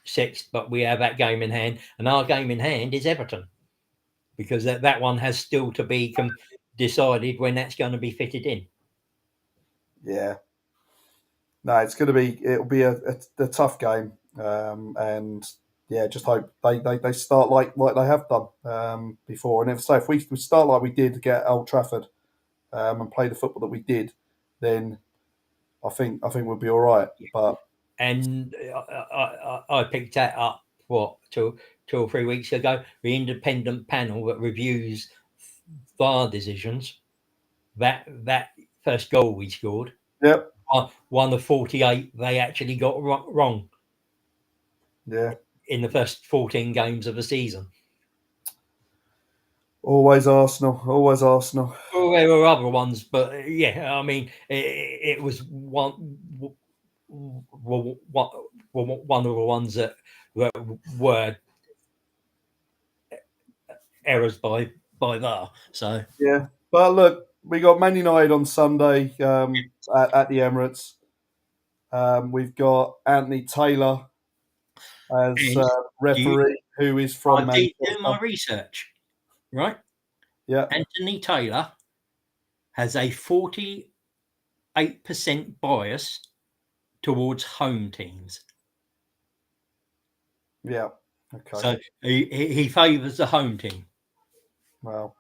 six, but we have that game in hand, and our game in hand is Everton, because that one has still to be decided when that's going to be fitted in. yeah. No, it'll be a tough game, and yeah, just hope they start like they have done before. And if we start like we did to get Old Trafford and play the football that we did, then I think we'll be all right. But And I picked that up what 2 or 3 weeks ago. The independent panel that reviews VAR decisions, that first goal we scored, yep, one of 48 they actually got wrong yeah, in the first 14 games of the season. always Arsenal, always Arsenal. Well, there were other ones, but yeah, I mean, it was one of the ones that were errors by VAR. So Yeah, but look, we got Man United on Sunday at the Emirates. We've got Anthony Taylor as and you, referee, who is I from did do Manchester. my research, right? Yeah, Anthony Taylor has a 48% bias towards home teams. yeah, okay. So he favours the home team. Well,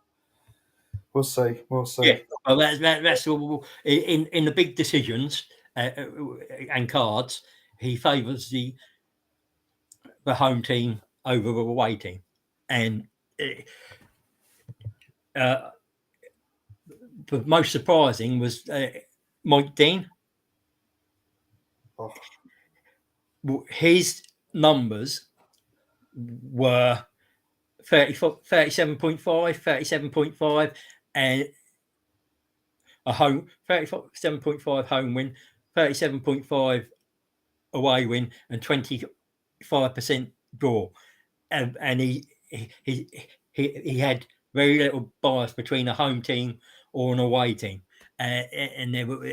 we'll see. We'll Yeah, see. well, that's all. In the big decisions and cards, he favours the home team over the away team, and uh, the most surprising was Mike Dean. Oh, His numbers were 37.5, 37.5, and a home 37.5 home win, 37.5 away win, and 25% draw. And he had very little bias between a home team or an away team, and there were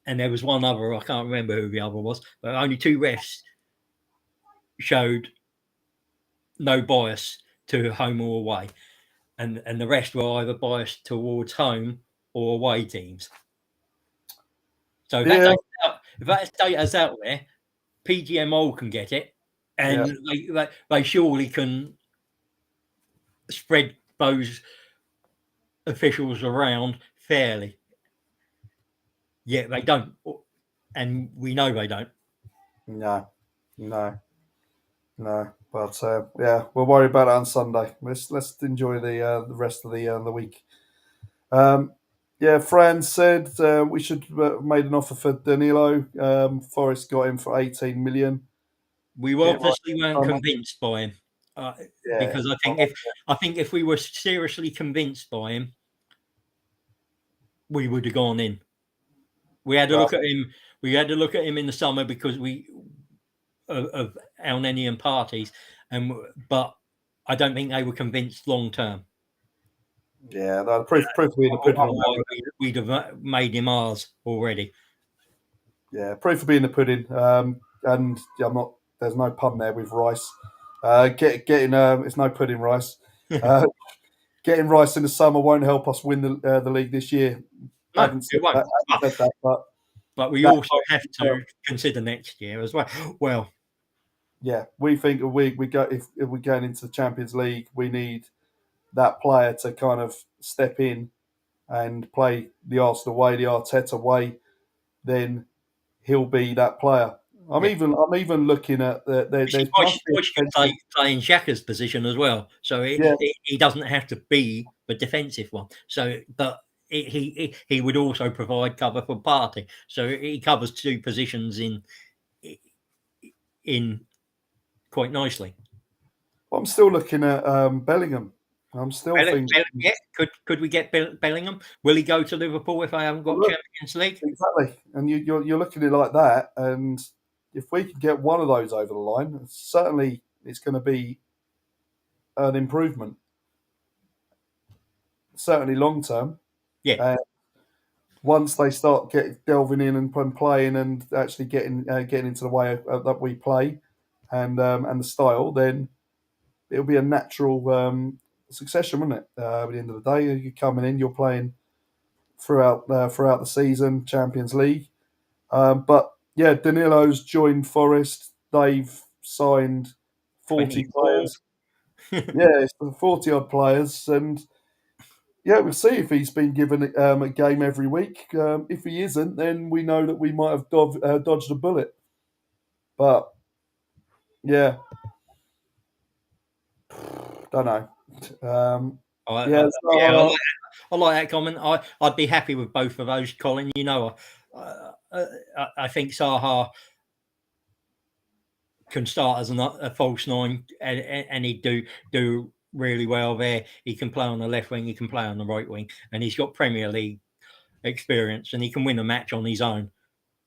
and there was one other, I can't remember who the other was, but only 2 refs showed no bias to home or away, and the rest were either biased towards home or away teams. So if that data's out there, PGMO can get it, and they surely can spread those officials around fairly. Yet they don't, and we know they don't. No. But we'll worry about it on Sunday. Let's enjoy the rest of the week. Fran said we should have made an offer for Danilo. Forest got him for 18 million. We obviously weren't convinced by him, because I think if we were seriously convinced by him, we would have gone in. We had to look at him. We had to look at him in the summer because of Alnenian parties, but I don't think they were convinced long term. Yeah, the proof being the pudding. We'd have made him ours already. Yeah, proof of being the pudding. And I'm not. There's no pun there with rice. Getting it's no pudding rice. Getting rice in the summer won't help us win the league this year. No, it won't. But we also have to consider next year as well. Well, yeah, we think we go if we're going into the Champions League, we need that player to kind of step in and play the Arsenal way, the Arteta way. Then he'll be that player. I'm even looking at there's can play in Xhaka's position as well, so he doesn't have to be the defensive one. So, but he would also provide cover for Partey, so he covers 2 positions in quite nicely. I'm still looking at Bellingham. I'm still thinking. Yeah, could we get Bellingham? Will he go to Liverpool if I haven't got Champions League? Exactly, and you're looking at it like that, and if we can get one of those over the line, certainly it's going to be an improvement. Certainly long term. Yeah. Once they start delving in and playing and actually getting into the way that we play and the style, then it'll be a natural succession, wouldn't it? At the end of the day, you're coming in, you're playing throughout the season, Champions League. But yeah, Danilo's joined Forest. They've signed 40 players. Yeah, it's 40 odd players, and yeah, we'll see if he's been given a game every week. If he isn't, then we know that we might have dodged a bullet. But yeah, don't know. I like that comment. I'd be happy with both of those, Colin. You know, I think Zaha can start as a false 9, and he'd do really well there. He can play on the left wing, he can play on the right wing, and he's got Premier League experience, and he can win a match on his own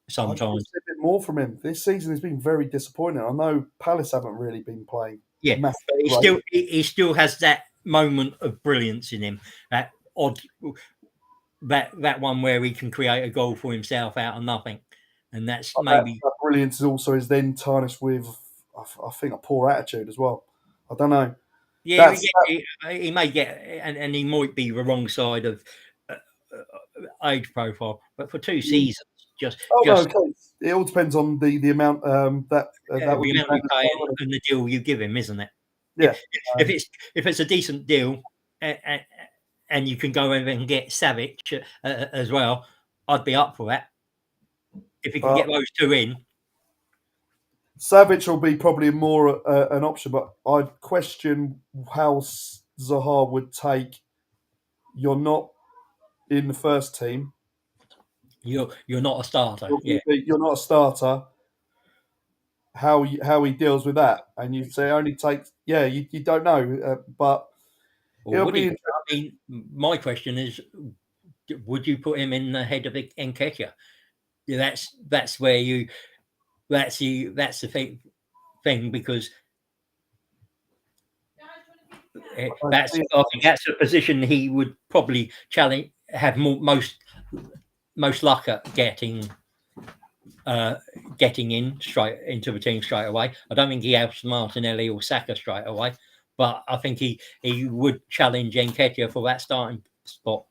sometimes. A bit more from him this season has been very disappointing. I know Palace haven't really been playing. Yeah, but he still has that moment of brilliance in him. That odd, that one where he can create a goal for himself out of nothing, and that's maybe that brilliance also is then tarnished with, I think, a poor attitude as well. I don't know. Yeah, he may get, and he might be the wrong side of age profile, but for 2 seasons, it all depends on the amount that the amount you pay and the deal you give him, isn't it? Yeah. If it's a decent deal, and you can go over and get Savic as well, I'd be up for that. If you can get those 2 in. Savic will be probably more an option, but I'd question how Zaha would take. You're not in the first team. You're not a starter. You're not a starter. How he deals with that, and you say only takes. Yeah, you don't know, but it'll be. I mean, my question is, would you put him in the head of Nketiah? That's where you. That's the thing, because that's a position he would probably have most luck at getting getting in straight into the team straight away. I don't think he helps Martinelli or Saka straight away, but I think he would challenge Nketiah for that starting spot.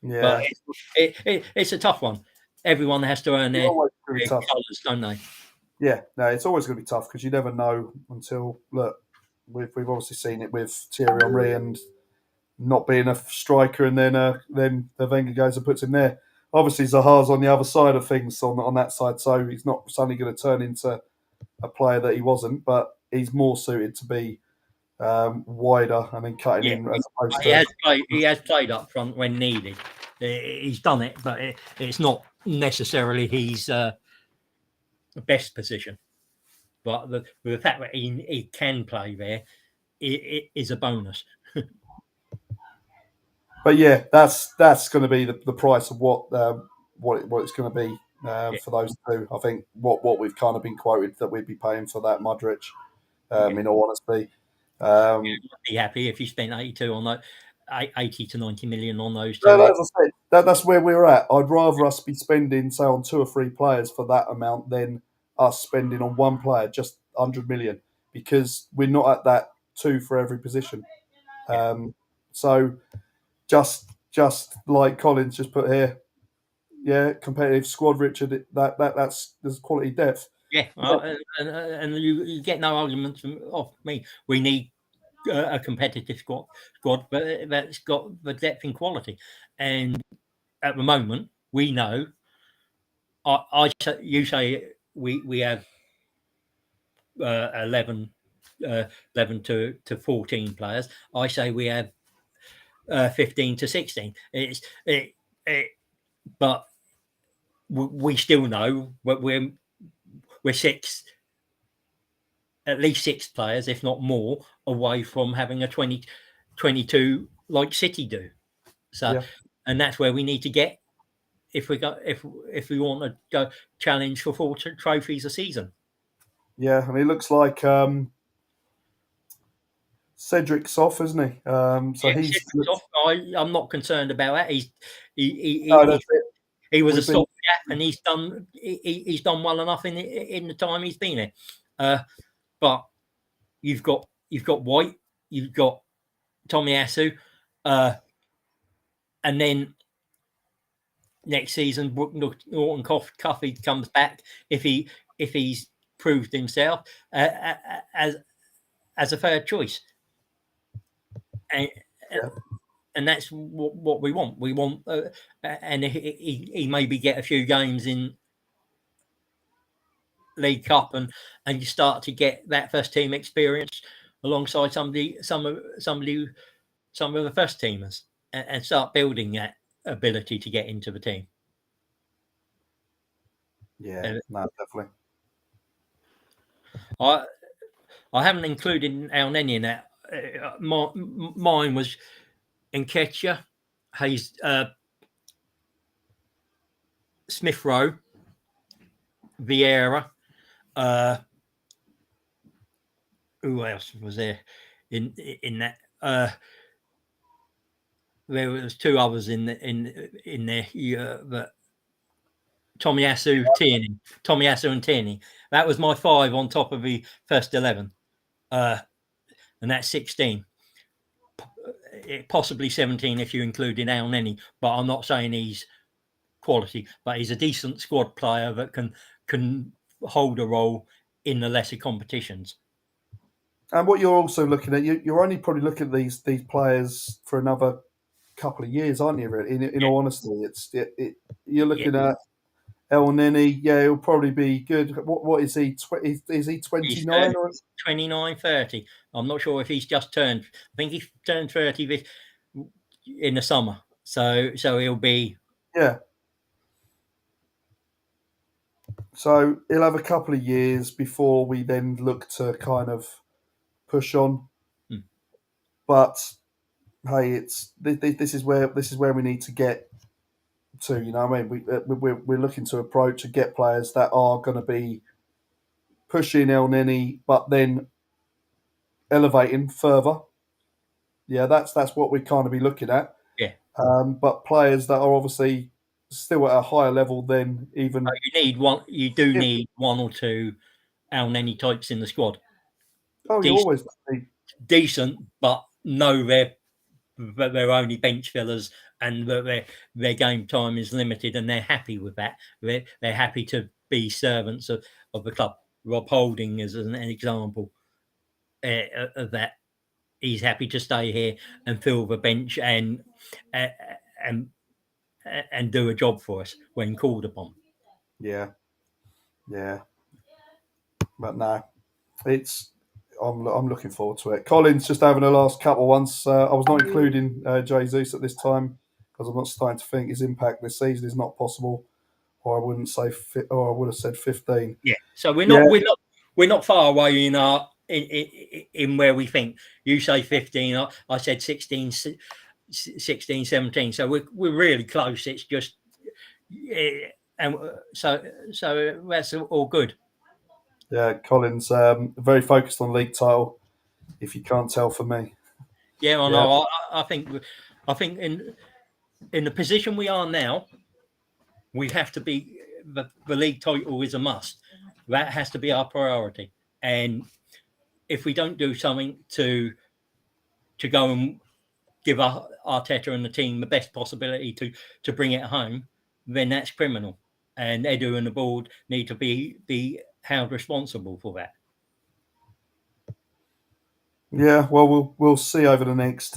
Yeah, But it's a tough one. Everyone has to earn their colours, don't they? Yeah, no, it's always going to be tough because you never know until look. We've obviously seen it with Thierry Henry and not being a striker, and then the Wenger goes and puts him there. Obviously, Zaha's on the other side of things on that side, so he's not suddenly going to turn into a player that he wasn't, but he's more suited to be wider and then cutting in as opposed to. He has played up front when needed. He's done it, but it's not necessarily his best position. But the fact that he can play there it is a bonus. But yeah, that's going to be the price of what it's going to be for those two. I think what we've kind of been quoted that we'd be paying for that Mudryk. In all honesty, I'd be happy if you spent 82 on that, 80 to 90 million on those two. As I said, that's where we're at. I'd rather us be spending, say, on 2 or 3 players for that amount than us spending on one player just 100 million because we're not at that 2 for every position. So just like Collins just put here, yeah, competitive squad, Richard. That's there's quality depth. Yeah, and you get no arguments off me. We need a competitive squad, but that's got the depth and quality. And at the moment, we know. You say we have 11 to 14 players. I say we have 15 to 16. But we still know we're at least 6 players, if not more, away from having a 22 like City do. So, and that's where we need to get if we want to go challenge for 4 trophies a season. Yeah, and it looks like Cedric's off, isn't he? So he's off. I'm not concerned about that. He was a stopgap, and he's done well enough in the time he's been here. But you've got White, you've got Tomiyasu, and then next season Norton Coffey comes back if he's proved himself as a fair choice, and that's what we want. We want, and he maybe get a few games in League Cup, and you start to get that first team experience alongside some of the first teamers, and start building that ability to get into the team. Yeah, no, definitely. I haven't included El Neni in that. Mine was Nketiah, Hayes, Smith Rowe, Vieira. Who else was there in that? There was 2 others in there, but Tomiyasu and Tierney. That was my 5 on top of the first 11, and that's 16. Possibly 17 if you include in El Neni, but I'm not saying he's quality, but he's a decent squad player that can hold a role in the lesser competitions. And what you're also looking at, you're only probably looking at these players for another couple of years, aren't you? In all honesty, you're looking at El Neni. Yeah, he'll probably be good. What is he? Is he 29 or 29, 30? I'm not sure if he's just turned. I think he turned 30 in the summer. So he'll be So he'll have a couple of years before we then look to kind of push on. But hey, this is where we need to get to. You know what I mean? We're looking to approach and get players that are going to be pushing El Neni, but then elevating further. Yeah, that's what we kind of be looking at. Yeah. But players that are obviously still at a higher level than even. You do need one or two El Neni types in the squad. Oh, you always need. Decent, but no, they're only bench fillers, and their game time is limited, and they're happy with that. They're happy to be servants of the club. Rob Holding is an example of that. He's happy to stay here and fill the bench and do a job for us when called upon. Yeah, but no, it's. I'm looking forward to it. Colin's just having the last couple ones. I was not including Jesus at this time because I'm not starting to think his impact this season is not possible, or I wouldn't say, or I would have said 15. Yeah, so we're not far away in our in where we think. You say 15, I said 16, 17. So we're really close. It's just, and so that's all good. Yeah, Colin's very focused on league title. If you can't tell for me. Yeah, I know. I think in the position we are now, we have to be the league title is a must. That has to be our priority. And if we don't do something to go and give Arteta and the team the best possibility to bring it home, then that's criminal. And Edu and the board need to be held responsible for that. Yeah, well, we'll see over the next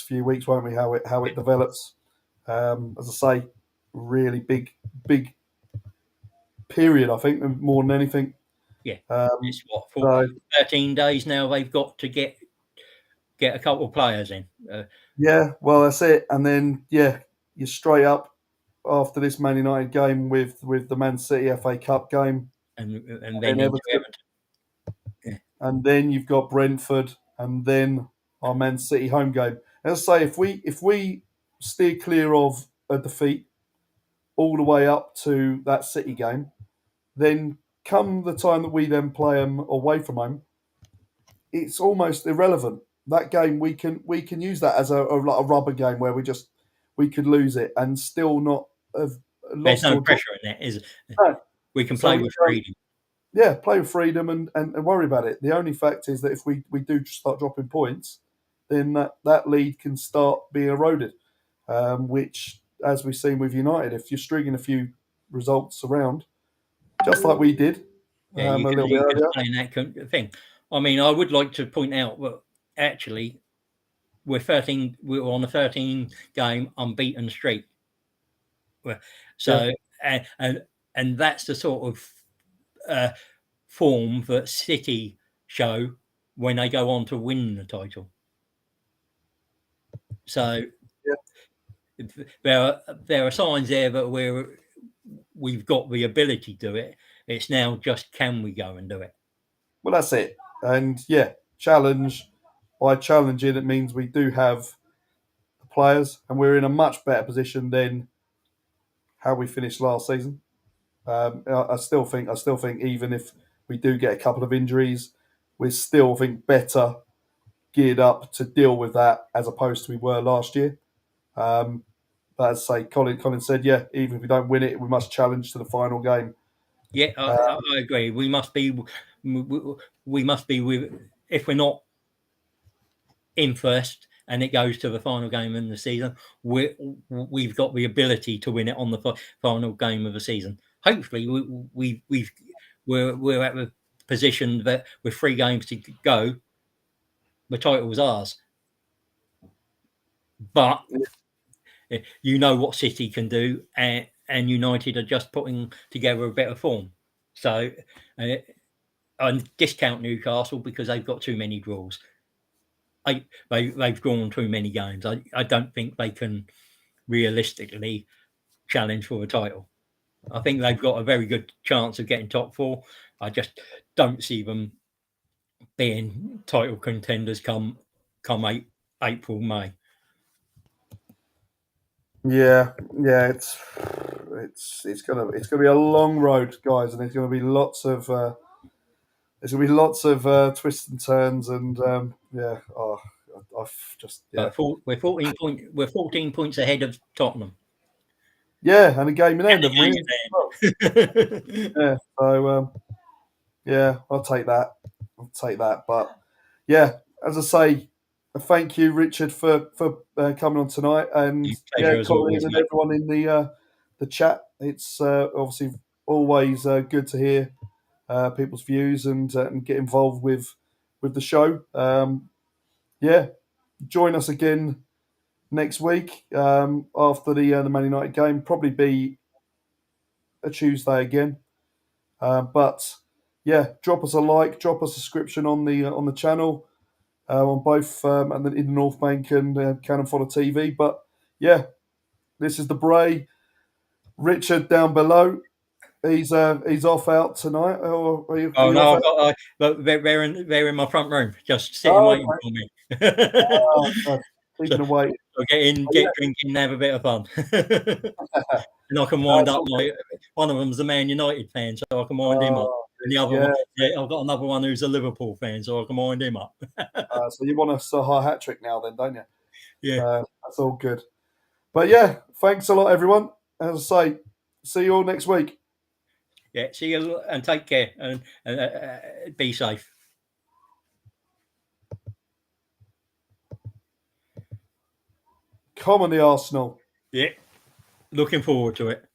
few weeks, won't we? How it develops. As I say, really big period. I think more than anything. Yeah, it's so, 13 days now. They've got to get a couple of players in. Yeah, well, that's it. And then you're straight up after this Man United game with the Man City FA Cup game, and then into Everton. Yeah. And then you've got Brentford, and then our Man City home game. As I say, if we steer clear of a defeat all the way up to that City game, then come the time that we then play them away from home, it's almost irrelevant. That game we can use that as a rubber game where we could lose it and still not have lost. There's no pressure in that, is it? No. We can play with freedom. Yeah, play with freedom and worry about it. The only fact is that if we do start dropping points, then that lead can start being eroded. Which, as we've seen with United, if you're stringing a few results around, just like we did, yeah, a little bit earlier. That thing. I mean, I would like to point out that actually we're on a 13 game unbeaten streak. So and that's the sort of form that City show when they go on to win the title. So there are signs there that we've got the ability to do it. It's now just, can we go and do it? Well, that's it. And challenge. By challenging, it means we do have the players, and we're in a much better position than how we finished last season. I still think even if we do get a couple of injuries, we're still better geared up to deal with that as opposed to we were last year. But as I say, Colin said, even if we don't win it, we must challenge to the final game. Yeah, I agree. We must be with. If we're not in first and it goes to the final game in the season, we've got the ability to win it on the final game of the season. Hopefully, we're at the position that with 3 games to go, the title was ours. But you know what City can do, and United are just putting together a better form. So I discount Newcastle because they've got too many draws. They've drawn too many games. I don't think they can realistically challenge for a title. I think they've got a very good chance of getting top 4. I just don't see them being title contenders come April, May. Yeah, it's gonna be a long road, guys, and there's gonna be lots of twists and turns, and I've just But we're 14 points ahead of Tottenham. Yeah, and a game in hand of Game wins. in hand. Yeah, so yeah, I'll take that. But yeah, as I say, thank you, Richard, for coming on tonight, and Pleasure as Colin always, and mate. everyone in the chat. It's obviously always good to hear people's views and get involved with the show. Yeah, join us again next week after the Man United game. Probably be a Tuesday again. But yeah, drop us a like, drop us a subscription on the channel on both and then in the North Bank and Cannon Fodder TV. But yeah, this is the Bray. Richard down below. He's off out tonight. Or are Oh you off no, out? but they're in my front room, just sitting Oh, waiting okay. for me. Oh, So keeping away. get in, But get drinking, and have a bit of fun. yeah, And I can wind that's up all my one of them's a Man United fan, so I can wind him up. Oh, And the other yeah. one, yeah, I've got another one who's a Liverpool fan, so I can wind him up. So you want a Saha hat trick now, then, don't you? Yeah, That's all good. But yeah, thanks a lot, everyone. As I say, see you all next week. yeah. See you and take care and be safe. Come on, the Arsenal. Yeah, looking forward to it.